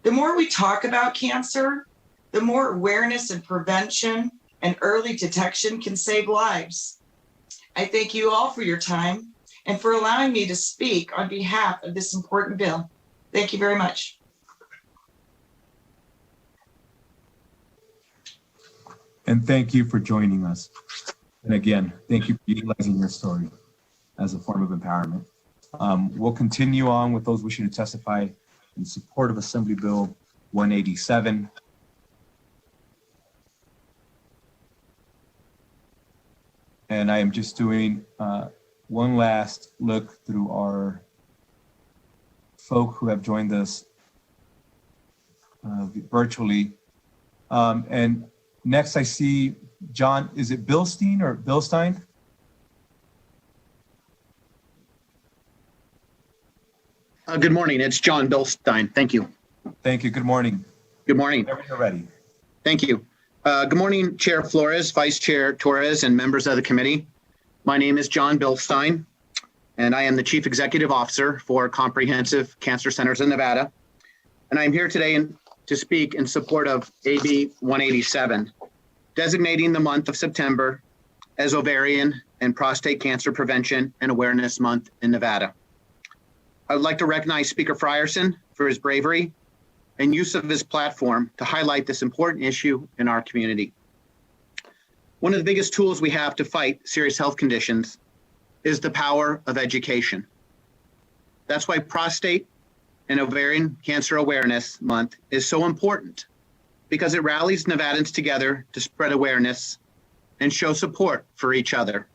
The more we talk about cancer, the more awareness and prevention and early detection can save lives. I thank you all for your time and for allowing me to speak on behalf of this important bill. Thank you very much. And thank you for joining us. And again, thank you for utilizing your story as a form of empowerment. We'll continue on with those wishing to testify in support of Assembly Bill 187. And I am just doing one last look through our folk who have joined us virtually. And next I see John, is it Bilstein or Bilstein? Good morning. It's John Bilstein. Thank you. Thank you. Good morning. Good morning. Whenever you're ready. Thank you. Good morning, Chair Flores, Vice Chair Torres, and members of the committee. My name is John Bilstein, and I am the Chief Executive Officer for Comprehensive Cancer Centers in Nevada. And I'm here today to speak in support of AB 187, designating the month of September as Ovarian and Prostate Cancer Prevention and Awareness Month in Nevada. I would like to recognize Speaker Frierson for his bravery and use of his platform to highlight this important issue in our community. One of the biggest tools we have to fight serious health conditions is the power of education. That's why Prostate and Ovarian Cancer Awareness Month is so important, because it rallies Nevadans together to spread awareness and show support for each other.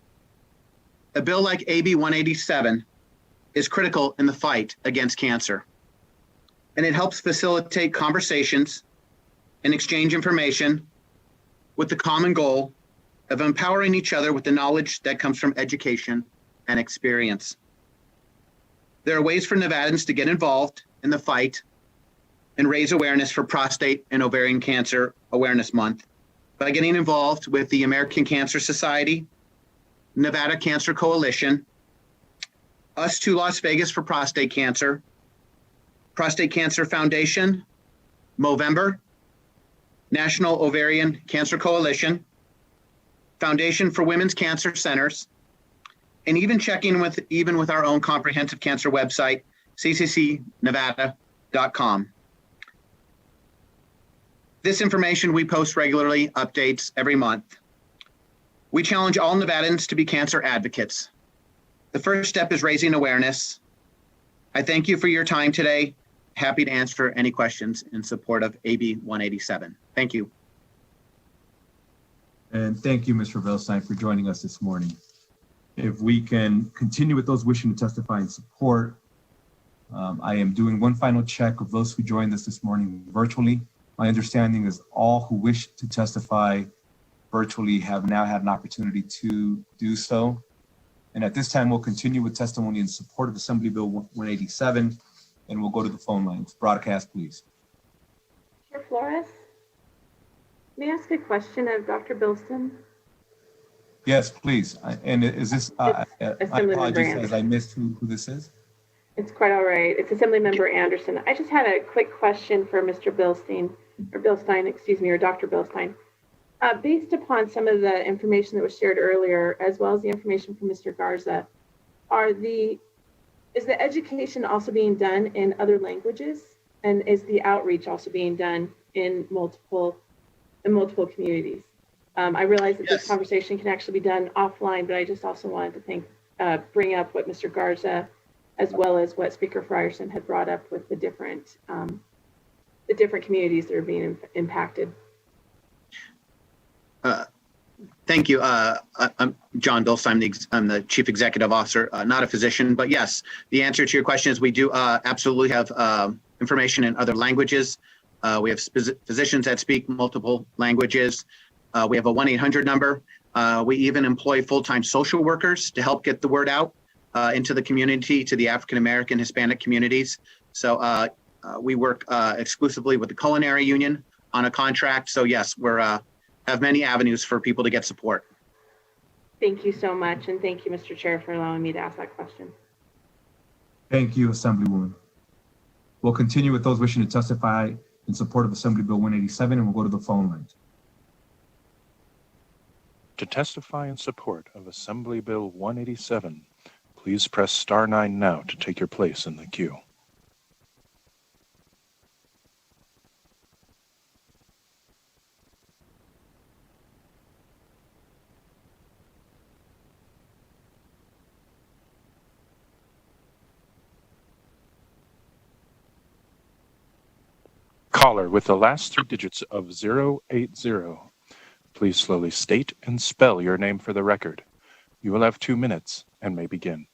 A bill like AB 187 is critical in the fight against cancer, and it helps facilitate conversations and exchange information with the common goal of empowering each other with the knowledge that comes from education and experience. There are ways for Nevadans to get involved in the fight and raise awareness for Prostate and Ovarian Cancer Awareness Month by getting involved with the American Cancer Society, Nevada Cancer Coalition, Us to Las Vegas for Prostate Cancer, Prostate Cancer Foundation, Movember, National Ovarian Cancer Coalition, Foundation for Women's Cancer Centers, and even checking with our own comprehensive cancer website, cccnevada.com. This information we post regularly, updates every month. We challenge all Nevadans to be cancer advocates. The first step is raising awareness. I thank you for your time today. Happy to answer any questions in support of AB 187. Thank you. And thank you, Mr. Bilstein, for joining us this morning. If we can continue with those wishing to testify in support, I am doing one final check of those who joined us this morning virtually. My understanding is all who wish to testify virtually have now had an opportunity to do so. And at this time, we'll continue with testimony in support of Assembly Bill 187, and we'll go to the phone lines. Broadcast, please. Chair Flores, may I ask a question of Dr. Bilston? Yes, please. And is this, I apologize as I missed who this is. It's quite all right. It's Assemblymember Anderson. I just had a quick question for Mr. Bilstein, or Dr. Bilstein. Based upon some of the information that was shared earlier, as well as the information from Mr. Garza, is the education also being done in other languages? And is the outreach also being done in multiple communities? I realize that this conversation can actually be done offline, but I just also wanted to bring up what Mr. Garza, as well as what Speaker Frierson had brought up with the different communities that are being impacted. Thank you. I'm John Bilstein. I'm the Chief Executive Officer, not a physician, but yes, the answer to your question is we do absolutely have information in other languages. We have physicians that speak multiple languages. We have a 1-800 number. We even employ full-time social workers to help get the word out into the community, to the African-American, Hispanic communities. So we work exclusively with the Culinary Union on a contract. So yes, we're have many avenues for people to get support. Thank you so much. And thank you, Mr. Chair, for allowing me to ask that question. Thank you, Assemblywoman. We'll continue with those wishing to testify in support of Assembly Bill 187, and we'll go to the phone lines. To testify in support of Assembly Bill 187, please press *9 now to take your place in the queue. Caller with the last 3 digits of 080. Please slowly state and spell your name for the record. You will have 2 minutes and may begin.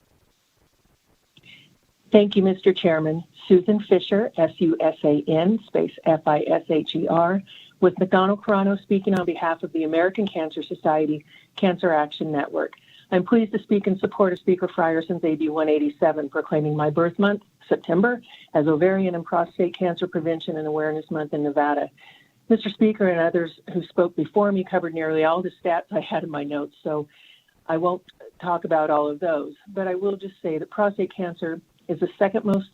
Thank you, Mr. Chairman. Susan Fisher, S-U-S-A-N, space F-I-S-H-E-R, with McDonald Carano speaking on behalf of the American Cancer Society Cancer Action Network. I'm pleased to speak in support of Speaker Frierson's AB 187, proclaiming my birth month, September, as Ovarian and Prostate Cancer Prevention and Awareness Month in Nevada. Mr. Speaker and others who spoke before me covered nearly all the stats I had in my notes, so I won't talk about all of those, but I will just say that prostate cancer is the second most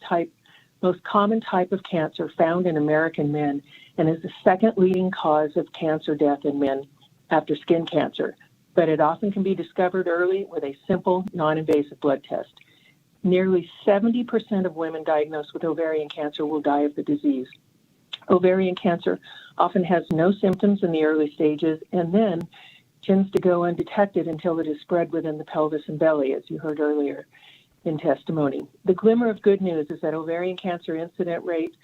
common type of cancer found in American men and is the second leading cause of cancer death in men after skin cancer. But it often can be discovered early with a simple, non-invasive blood test. Nearly 70% of women diagnosed with ovarian cancer will die of the disease. Ovarian cancer often has no symptoms in the early stages and then tends to go undetected until it is spread within the pelvis and belly, as you heard earlier in testimony. The glimmer of good news is that ovarian cancer incident rate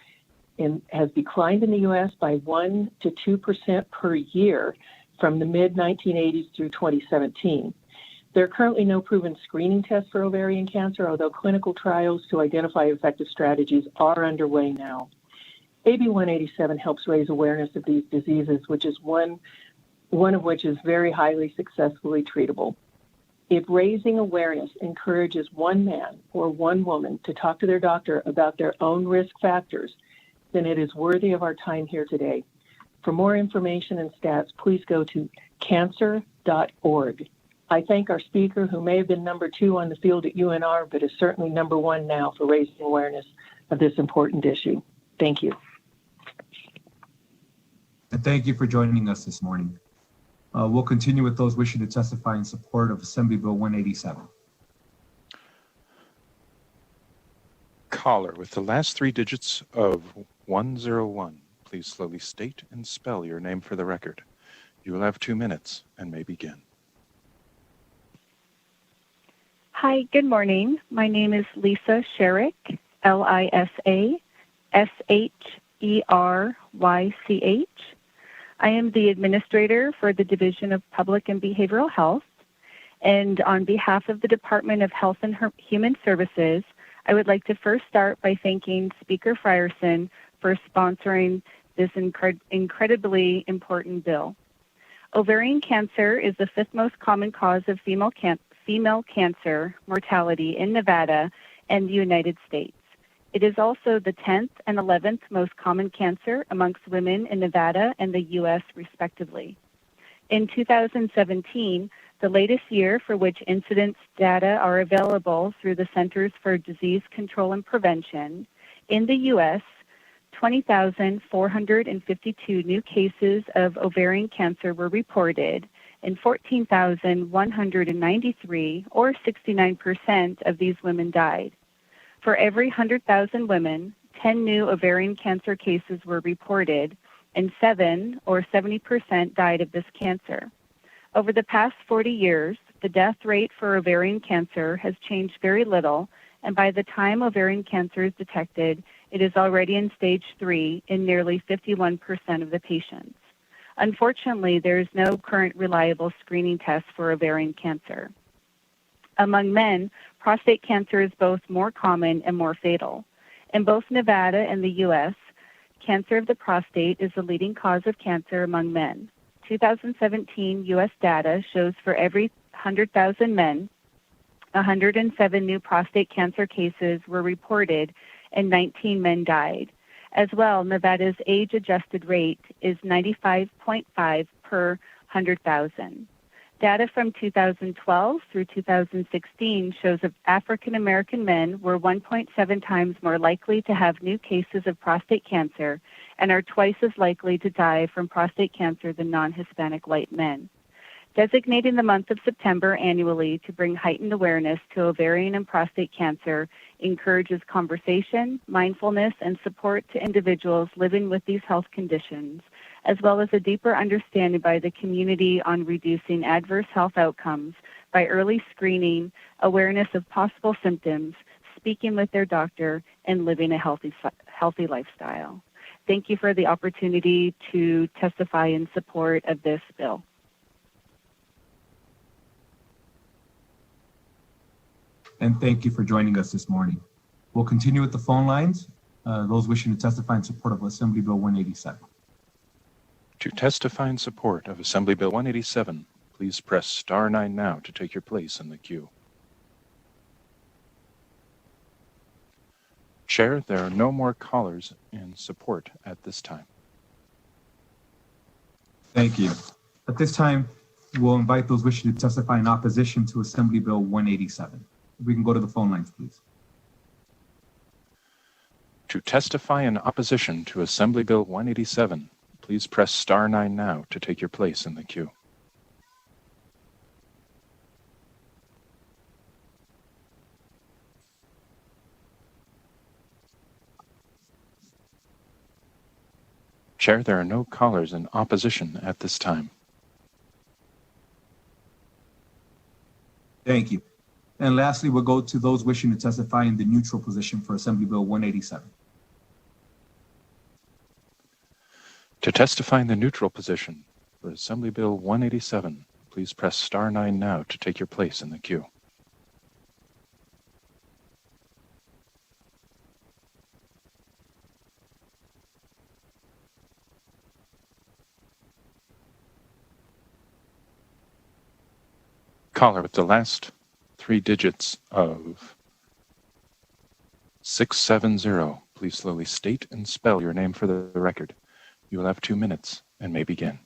has declined in the U.S. by 1 to 2% per year from the mid-1980s through 2017. There are currently no proven screening tests for ovarian cancer, although clinical trials to identify effective strategies are underway now. AB 187 helps raise awareness of these diseases, which is one of which is very highly successfully treatable. If raising awareness encourages one man or one woman to talk to their doctor about their own risk factors, then it is worthy of our time here today. For more information and stats, please go to cancer.org. I thank our speaker, who may have been number 2 on the field at UNR, but is certainly number 1 now for raising awareness of this important issue. Thank you. And thank you for joining us this morning. We'll continue with those wishing to testify in support of Assembly Bill 187. Caller with the last 3 digits of 101. Please slowly state and spell your name for the record. You will have 2 minutes and may begin. Hi, good morning. My name is Lisa Sherrick, Lisa Sherrych. I am the administrator for the Division of Public and Behavioral Health. And on behalf of the Department of Health and Human Services, I would like to first start by thanking Speaker Frierson for sponsoring this incredibly important bill. Ovarian cancer is the 5th most common cause of female cancer mortality in Nevada and the United States. It is also the 10th and 11th most common cancer amongst women in Nevada and the U.S. respectively. In 2017, the latest year for which incidence data are available through the Centers for Disease Control and Prevention, in the U.S., 20,452 new cases of ovarian cancer were reported, and 14,193, or 69% of these women died. For every 100,000 women, 10 new ovarian cancer cases were reported, and 7, or 70%, died of this cancer. Over the past 40 years, the death rate for ovarian cancer has changed very little, and by the time ovarian cancer is detected, it is already in stage 3 in nearly 51% of the patients. Unfortunately, there is no current reliable screening test for ovarian cancer. Among men, prostate cancer is both more common and more fatal. In both Nevada and the U.S., cancer of the prostate is the leading cause of cancer among men. 2017 U.S. data shows for every 100,000 men, 107 new prostate cancer cases were reported and 19 men died. As well, Nevada's age-adjusted rate is 95.5 per 100,000. Data from 2012 through 2016 shows that African American men were 1.7 times more likely to have new cases of prostate cancer and are twice as likely to die from prostate cancer than non-Hispanic white men. Designating the month of September annually to bring heightened awareness to ovarian and prostate cancer encourages conversation, mindfulness, and support to individuals living with these health conditions, as well as a deeper understanding by the community on reducing adverse health outcomes by early screening, awareness of possible symptoms, speaking with their doctor, and living a healthy lifestyle. Thank you for the opportunity to testify in support of this bill. And thank you for joining us this morning. We'll continue with the phone lines. Those wishing to testify in support of Assembly Bill 187. To testify in support of Assembly Bill 187, please press star 9 now to take your place in the queue. Chair, there are no more callers in support at this time. Thank you. At this time, we'll invite those wishing to testify in opposition to Assembly Bill 187. If we can go to the phone lines, please. To testify in opposition to Assembly Bill 187, please press star 9 now to take your place in the queue. Chair, there are no callers in opposition at this time. Thank you. And lastly, we'll go to those wishing to testify in the neutral position for Assembly Bill 187. To testify in the neutral position for Assembly Bill 187, please press star 9 now to take your place in the queue. Caller with the last 3 digits of 670, please slowly state and spell your name for the record. You will have 2 minutes and may begin.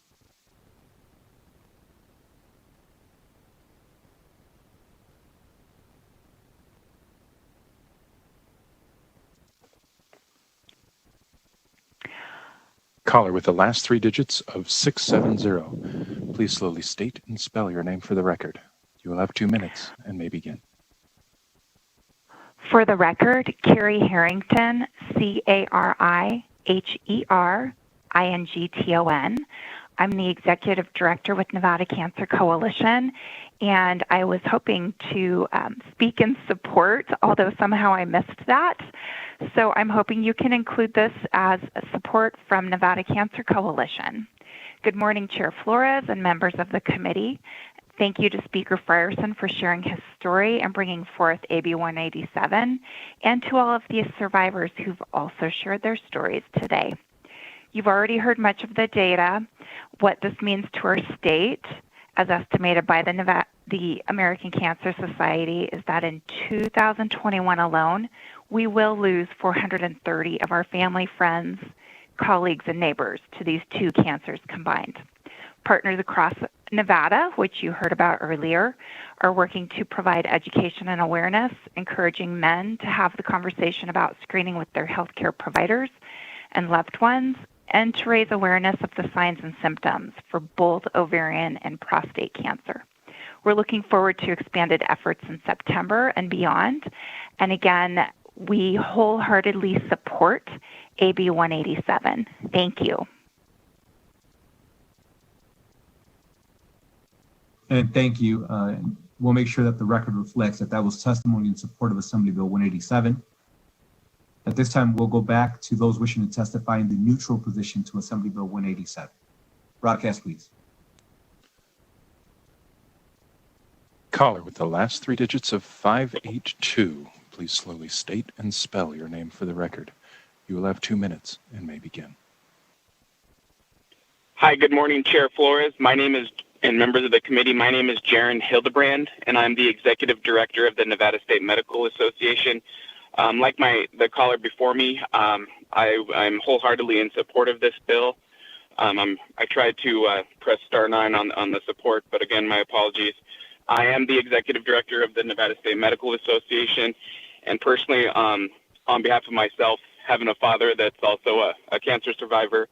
Caller with the last 3 digits of 670, please slowly state and spell your name for the record. You will have 2 minutes and may begin. For the record, Carrie Harrington, CARIHERINGTON. I'm the Executive Director with Nevada Cancer Coalition, and I was hoping to speak in support, although somehow I missed that. So I'm hoping you can include this as support from Nevada Cancer Coalition. Good morning, Chair Flores and members of the committee. Thank you to Speaker Frierson for sharing his story and bringing forth AB 187, and to all of the survivors who've also shared their stories today. You've already heard much of the data, what this means to our state, as estimated by the American Cancer Society, is that in 2021 alone, we will lose 430 of our family, friends, colleagues, and neighbors to these 2 cancers combined. Partners across Nevada, which you heard about earlier, are working to provide education and awareness, encouraging men to have the conversation about screening with their healthcare providers and loved ones, and to raise awareness of the signs and symptoms for both ovarian and prostate cancer. We're looking forward to expanded efforts in September and beyond. And again, we wholeheartedly support AB 187. Thank you. And thank you. We'll make sure that the record reflects that that was testimony in support of Assembly Bill 187. At this time, we'll go back to those wishing to testify in the neutral position to Assembly Bill 187. Broadcast, please. Caller with the last 3 digits of 582, please slowly state and spell your name for the record. You will have 2 minutes and may begin. Hi, good morning, Chair Flores. And members of the committee, my name is Jaron Hildebrand, and I'm the Executive Director of the Nevada State Medical Association. Like the caller before me, I'm wholeheartedly in support of this bill. I tried to press star 9 on the support, but again, my apologies. I am the Executive Director of the Nevada State Medical Association, and personally, on behalf of myself, having a father that's also a cancer survivor,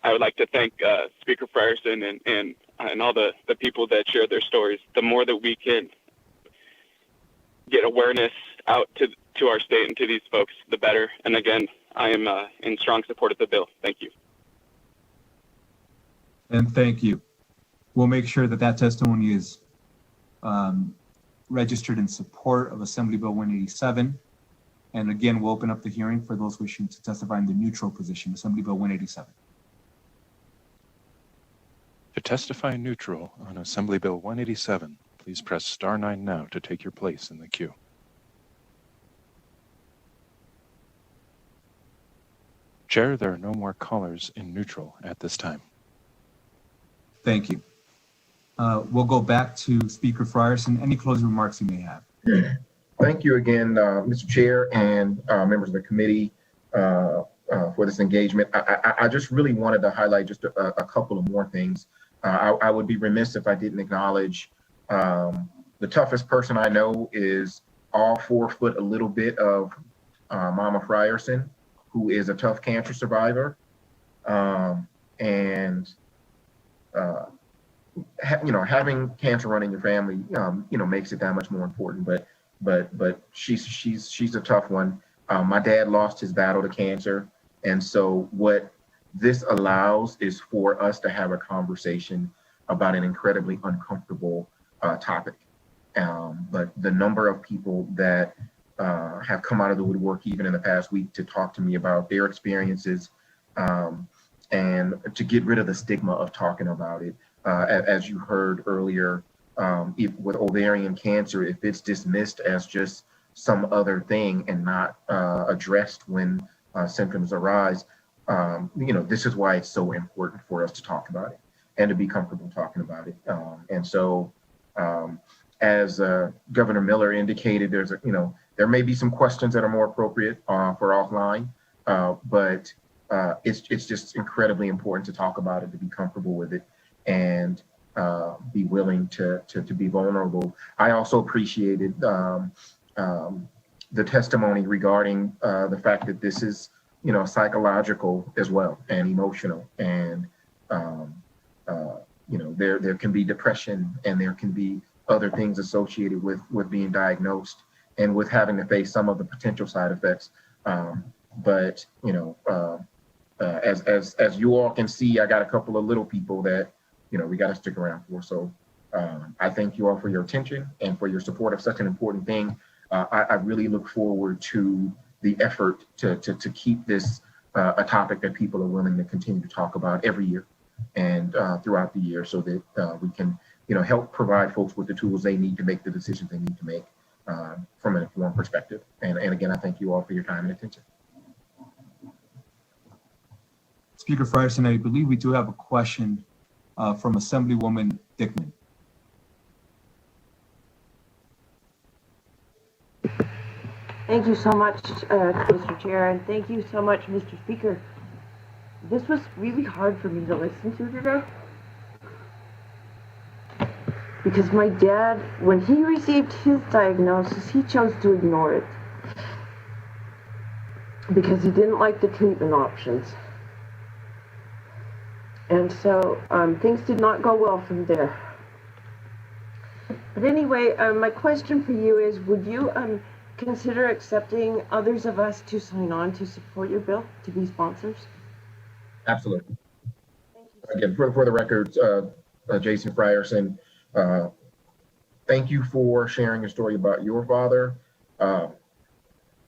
I would like to thank Speaker Frierson and all the people that share their stories. The more that we can get awareness out to our state and to these folks, the better. And again, I am in strong support of the bill. Thank you. And thank you. We'll make sure that that testimony is registered in support of Assembly Bill 187. And again, we'll open up the hearing for those wishing to testify in the neutral position, Assembly Bill 187. To testify neutral on Assembly Bill 187, please press star 9 now to take your place in the queue. Chair, there are no more callers in neutral at this time. Thank you. We'll go back to Speaker Frierson. Any closing remarks you may have? Thank you again, Mr. Chair and members of the committee for this engagement. I just really wanted to highlight just a couple of more things. I would be remiss if I didn't acknowledge the toughest person I know is all 4 foot a little bit of Mama Frierson, who is a tough cancer survivor. Having cancer run in your family, makes it that much more important. But she's a tough one. My dad lost his battle to cancer, and so what this allows is for us to have a conversation about an incredibly uncomfortable topic. But the number of people that have come out of the woodwork, even in the past week, to talk to me about their experiences and to get rid of the stigma of talking about it. As you heard earlier, with ovarian cancer, if it's dismissed as just some other thing and not addressed when symptoms arise, this is why it's so important for us to talk about it and to be comfortable talking about it. As Governor Miller indicated, there may be some questions that are more appropriate for offline, but it's just incredibly important to talk about it, to be comfortable with it, and be willing to be vulnerable. I also appreciated the testimony regarding the fact that this is, psychological as well and emotional, and there can be depression and there can be other things associated with being diagnosed and with having to face some of the potential side effects. As you all can see, I got a couple of little people that we got to stick around for. So I thank you all for your attention and for your support of such an important thing. I really look forward to the effort to keep this a topic that people are willing to continue to talk about every year and throughout the year, so that we can help provide folks with the tools they need to make the decisions they need to make from an informed perspective. And again, I thank you all for your time and attention. Speaker Frierson, I believe we do have a question from Assemblywoman Dickman. Thank you so much, Mr. Chair, and thank you so much, Mr. Speaker. This was really hard for me to listen to today, because my dad, when he received his diagnosis, he chose to ignore it because he didn't like the treatment options. And so things did not go well from there. But anyway, my question for you is, would you consider accepting others of us to sign on to support your bill, to be sponsors? Absolutely. Again, for the record, Jason Frierson, thank you for sharing your story about your father.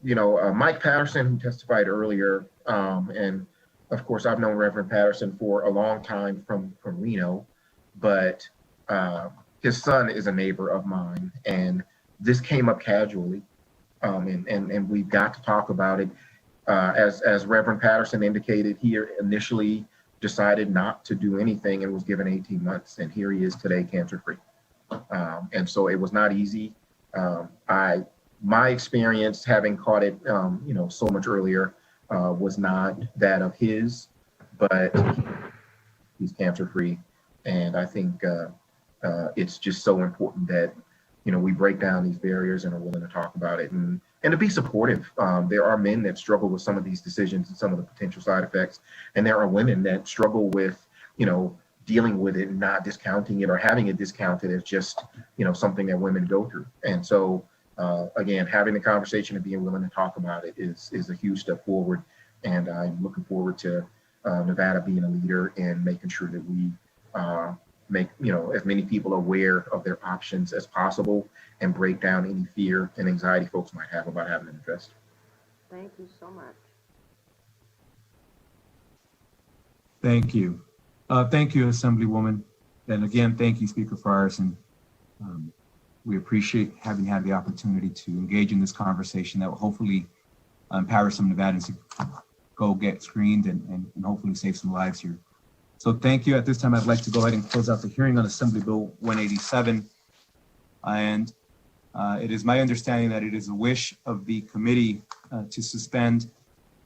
Mike Patterson, who testified earlier, and of course, I've known Reverend Patterson for a long time from Reno, but his son is a neighbor of mine, and this came up casually, and we've got to talk about it. As Reverend Patterson indicated, he initially decided not to do anything and was given 18 months, and here he is today, cancer-free. And so it was not easy. My experience, having caught it, so much earlier, was not that of his, but he's cancer-free. And I think it's just so important that, we break down these barriers and are willing to talk about it and to be supportive. There are men that struggle with some of these decisions and some of the potential side effects. And there are women that struggle with, dealing with it and not discounting it or having it discounted as just, something that women go through. And so, again, having the conversation and being willing to talk about it is a huge step forward. And I'm looking forward to Nevada being a leader in making sure that we make as many people aware of their options as possible and break down any fear and anxiety folks might have about having it addressed. Thank you so much. Thank you. Thank you, Assemblywoman. And again, thank you, Speaker Frierson. We appreciate having had the opportunity to engage in this conversation that will hopefully empower some Nevadans to go get screened and hopefully save some lives here. So thank you. At this time, I'd like to go ahead and close out the hearing on Assembly Bill 187. And it is my understanding that it is the wish of the committee to suspend,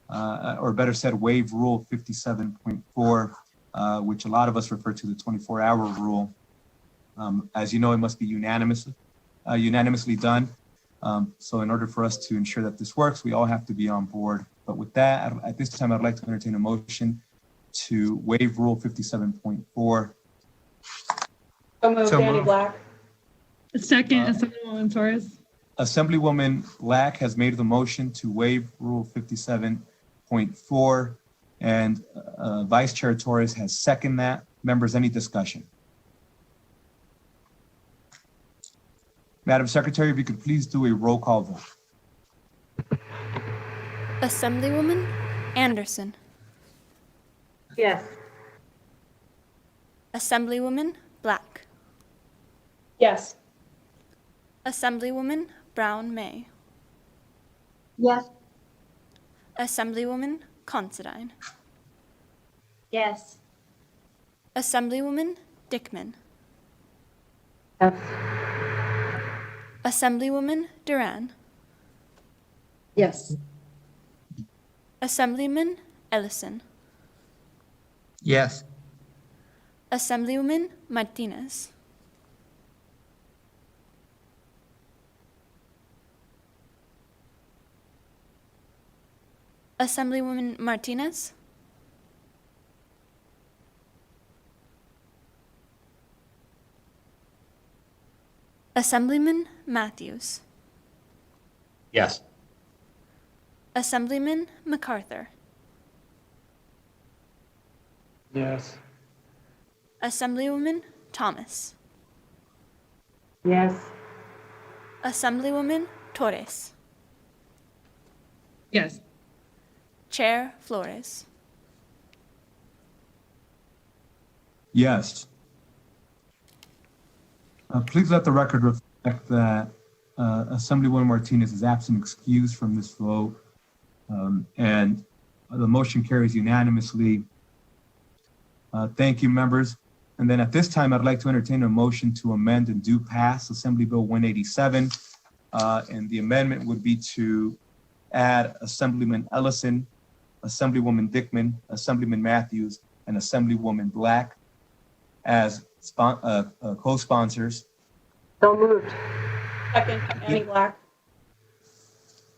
or better said, waive Rule 57.4, which a lot of us refer to the 24-hour rule. As you know, it must be unanimously done. So in order for us to ensure that this works, we all have to be on board. But with that, at this time, I'd like to entertain a motion to waive Rule 57.4. So moved, So Danny moved. Black. Second, Assemblywoman Torres. Assemblywoman Black has made the motion to waive Rule 57.4, and Vice Chair Torres has seconded that. Members, any discussion? Madam Secretary, if you could please do a roll call vote. Assemblywoman Anderson. Yes. Assemblywoman Black. Yes. Assemblywoman Brown May. Yes. Assemblywoman Considine. Yes. Assemblywoman Dickman. Yes. Assemblywoman Duran. Yes. Assemblyman Ellison. Yes. Assemblywoman Martinez. Assemblywoman Martinez. Assemblyman Matthews. Yes. Assemblyman MacArthur. Yes. Assemblywoman Thomas. Yes. Assemblywoman Torres. Yes. Chair Flores. Yes. Please let the record reflect that Assemblywoman Martinez is absent, excused from this vote, and the motion carries unanimously. Thank you, members. And then at this time, I'd like to entertain a motion to amend and do pass Assembly Bill 187. And the amendment would be to add Assemblyman Ellison, Assemblywoman Dickman, Assemblyman Matthews, and Assemblywoman Black as co-sponsors. So moved. Second, Danny Black.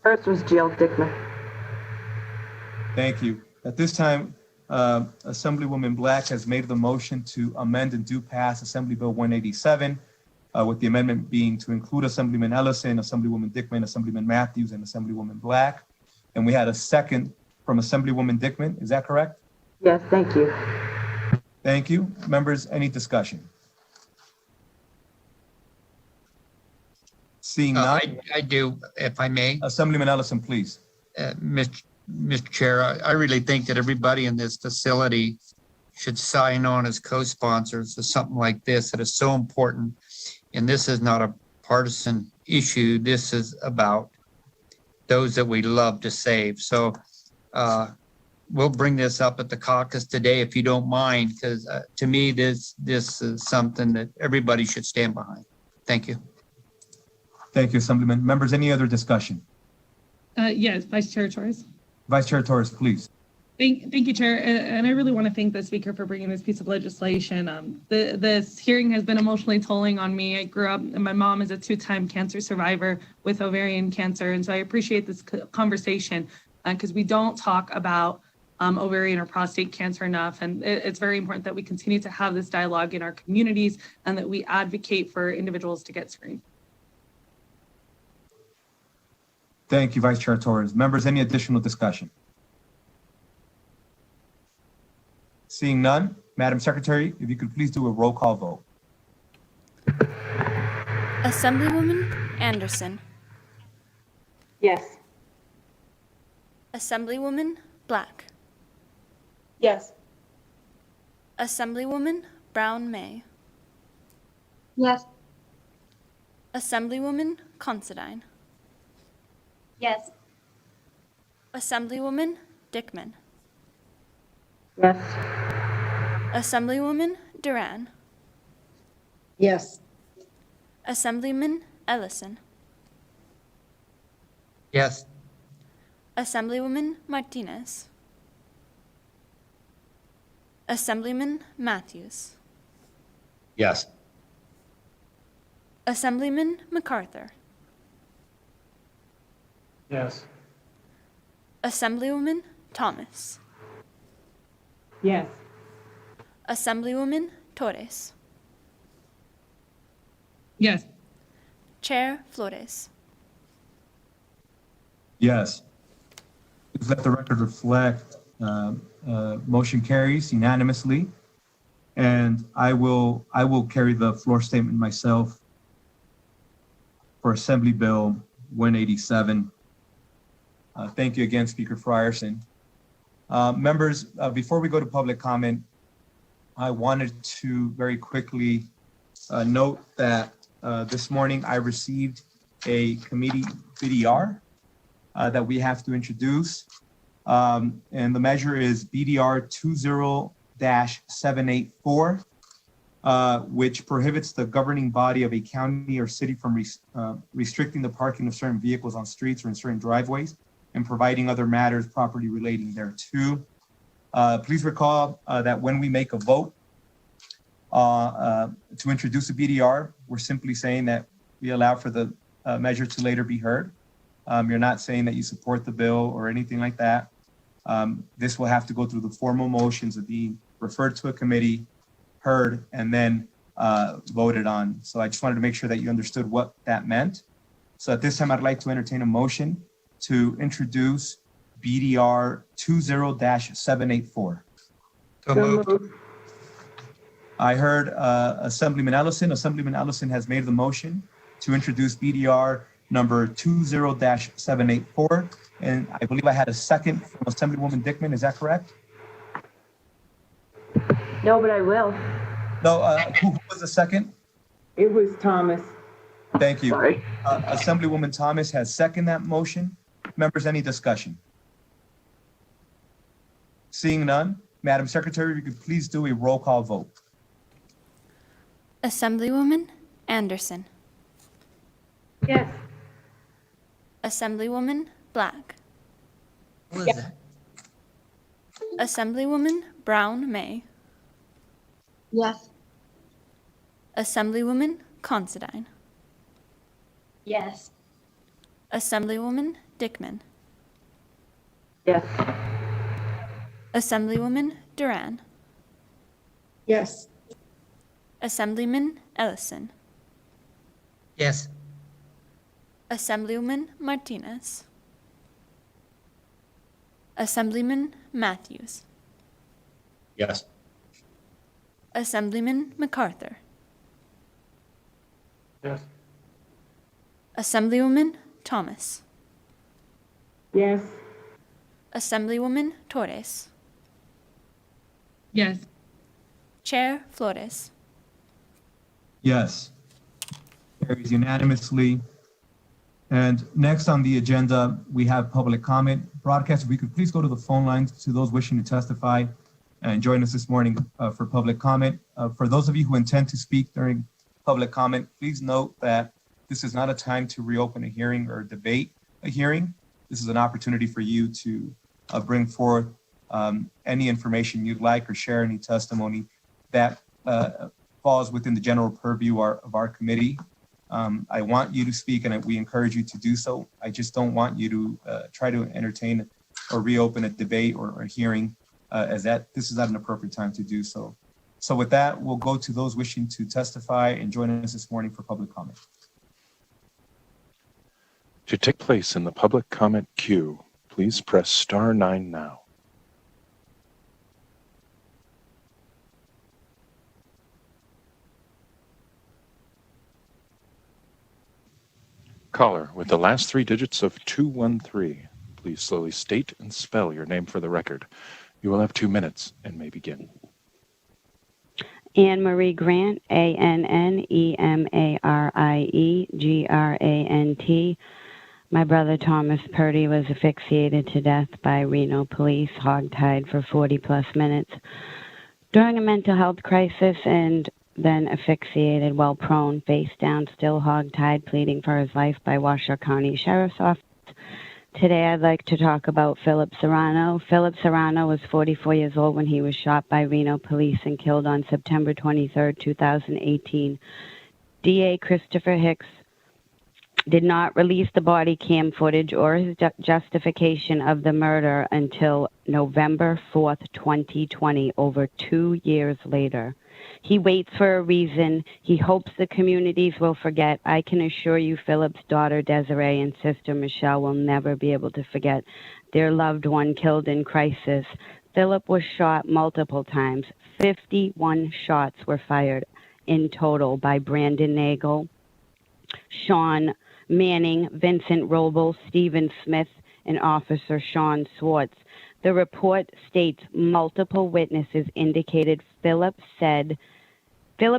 First was Jill Dickman. Thank you. At this time, Assemblywoman Black has made the motion to amend and do pass Assembly Bill 187, with the amendment being to include Assemblyman Ellison, Assemblywoman Dickman, Assemblyman Matthews, and Assemblywoman Black. And we had a second from Assemblywoman Dickman. Is that correct? Yes, thank you. Thank you. Members, any discussion? Seeing none. I do, if I may. Assemblyman Ellison, please. Mr. Chair, I really think that everybody in this facility should sign on as co-sponsors to something like this that is so important. And this is not a partisan issue. This is about those that we love to save. So we'll bring this up at the caucus today, if you don't mind, because to me, this is something that everybody should stand behind. Thank you. Thank you, Assemblyman. Members, any other discussion? Yes, Vice Chair Torres. Vice Chair Torres, please. Thank you, Chair. And I really want to thank the Speaker for bringing this piece of legislation. This hearing has been emotionally tolling on me. I grew up, and my mom is a two-time cancer survivor with ovarian cancer. And so I appreciate this conversation because we don't talk about ovarian or prostate cancer enough. And it's very important that we continue to have this dialogue in our communities and that we advocate for individuals to get screened. Thank you, Vice Chair Torres. Members, any additional discussion? Seeing none, Madam Secretary, if you could please do a roll call vote. Assemblywoman Anderson. Yes. Assemblywoman Black. Yes. Assemblywoman Brown May. Yes. Assemblywoman Considine. Yes. Assemblywoman Dickman. Yes. Assemblywoman Duran, Yes. Assemblyman Ellison, Yes. Assemblywoman Martinez, Assemblyman Matthews, Yes. Assemblyman MacArthur, Yes. Assemblywoman Thomas, Yes. Assemblywoman Torres, Yes. Chair Flores. Yes. Please let the record reflect, motion carries unanimously. And I will carry the floor statement myself for Assembly Bill 187. Thank you again, Speaker Frierson. Members, before we go to public comment, I wanted to very quickly note that this morning I received a committee BDR that we have to introduce. And the measure is BDR 20-784, which prohibits the governing body of a county or city from restricting the parking of certain vehicles on streets or in certain driveways and providing other matters properly relating thereto. Please recall that when we make a vote to introduce a BDR, we're simply saying that we allow for the measure to later be heard. You're not saying that you support the bill or anything like that. This will have to go through the formal motions of being referred to a committee, heard, and then voted on. So I just wanted to make sure that you understood what that meant. So at this time, I'd like to entertain a motion to introduce BDR 20-784. So moved. I heard Assemblyman Ellison. Assemblyman Ellison has made the motion to introduce BDR number 20-784. And I believe I had a second from Assemblywoman Dickman. Is that correct? No, but I will. No, who was the second? It was Thomas. Thank you. Sorry. Assemblywoman Thomas has seconded that motion. Members, any discussion? Seeing none, Madam Secretary, if you could please do a roll call vote. Assemblywoman Anderson, Yes. Assemblywoman Black, What is that? Assemblywoman Brown May, Yes. Assemblywoman Considine, Yes. Assemblywoman Dickman, Yes. Assemblywoman Duran, Yes. Assemblyman Ellison, Yes. Assemblywoman Martinez, Assemblyman Matthews, Yes. Assemblyman MacArthur, Yes. Assemblywoman Thomas, Yes. Assemblywoman Torres, Yes. Chair Flores. Yes. Carries unanimously. And next on the agenda, we have public comment. Broadcast, if we could please go to the phone lines to those wishing to testify and join us this morning for public comment. For those of you who intend to speak during public comment, please note that this is not a time to reopen a hearing or debate a hearing. This is an opportunity for you to bring forth any information you'd like or share any testimony that falls within the general purview of our committee. I want you to speak and we encourage you to do so. I just don't want you to try to entertain or reopen a debate or a hearing as that this is not an appropriate time to do so. So with that, we'll go to those wishing to testify and join us this morning for public comment. To take place in the public comment queue, please press *9 now. Caller with the last three digits of 213, please slowly state and spell your name for the record. You will have 2 minutes and may begin. Anne Marie Grant, ANNEMARIE GRANT. My brother Thomas Purdy was asphyxiated to death by Reno police, hogtied for 40 plus minutes. During a mental health crisis and then asphyxiated while prone, face down, still hog-tied, pleading for his life by Washoe County Sheriff's Office. Today I'd like to talk about Philip Serrano. Philip Serrano was 44 years old when he was shot by Reno police and killed on September 23, 2018. DA Christopher Hicks did not release the body cam footage or his justification of the murder until November 4th, 2020, over 2 years later. He waits for a reason. He hopes the communities will forget. I can assure you Philip's daughter Desiree and sister Michelle will never be able to forget their loved one killed in crisis. Philip was shot multiple times. 51 shots were fired in total by Brandon Nagel, Sean Manning, Vincent Roble, Stephen Smith, and Officer Sean Swartz. The report states multiple witnesses indicated Philip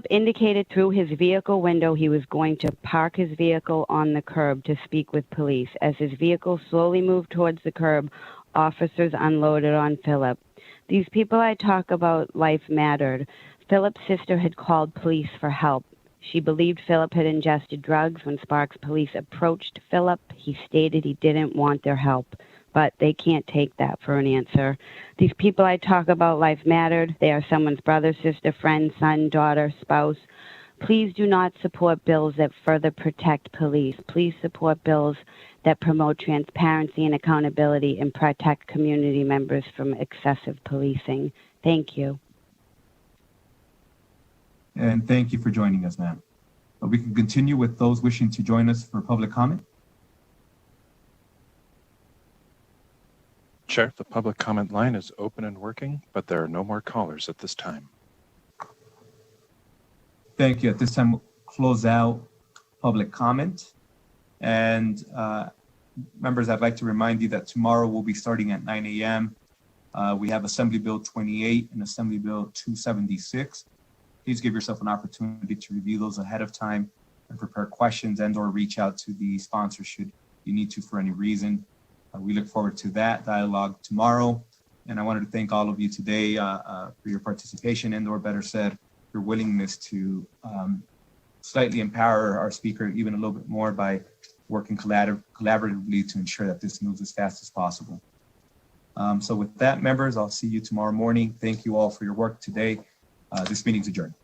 indicated through his vehicle window he was going to park his vehicle on the curb to speak with police. As his vehicle slowly moved towards the curb, officers unloaded on Philip. These people I talk about, life mattered. Philip's sister had called police for help. She believed Philip had ingested drugs. When Sparks police approached Philip, he stated he didn't want their help, but they can't take that for an answer. These people I talk about, life mattered. They are someone's brother, sister, friend, son, daughter, spouse. Please do not support bills that further protect police. Please support bills that promote transparency and accountability and protect community members from excessive policing. Thank you. And thank you for joining us, ma'am. We can continue with those wishing to join us for public comment. Chair, the public comment line is open and working, but there are no more callers at this time. Thank you. At this time, we'll close out public comment. And members, I'd like to remind you that tomorrow we'll be starting at 9 a.m. We have Assembly Bill 28 and Assembly Bill 276. Please give yourself an opportunity to review those ahead of time and prepare questions and or reach out to the sponsor should you need to for any reason. We look forward to that dialogue tomorrow. And I wanted to thank all of you today for your participation and or better said, your willingness to slightly empower our speaker even a little bit more by working collaboratively to ensure that this moves as fast as possible. So with that, members, I'll see you tomorrow morning. Thank you all for your work today. This meeting's adjourned.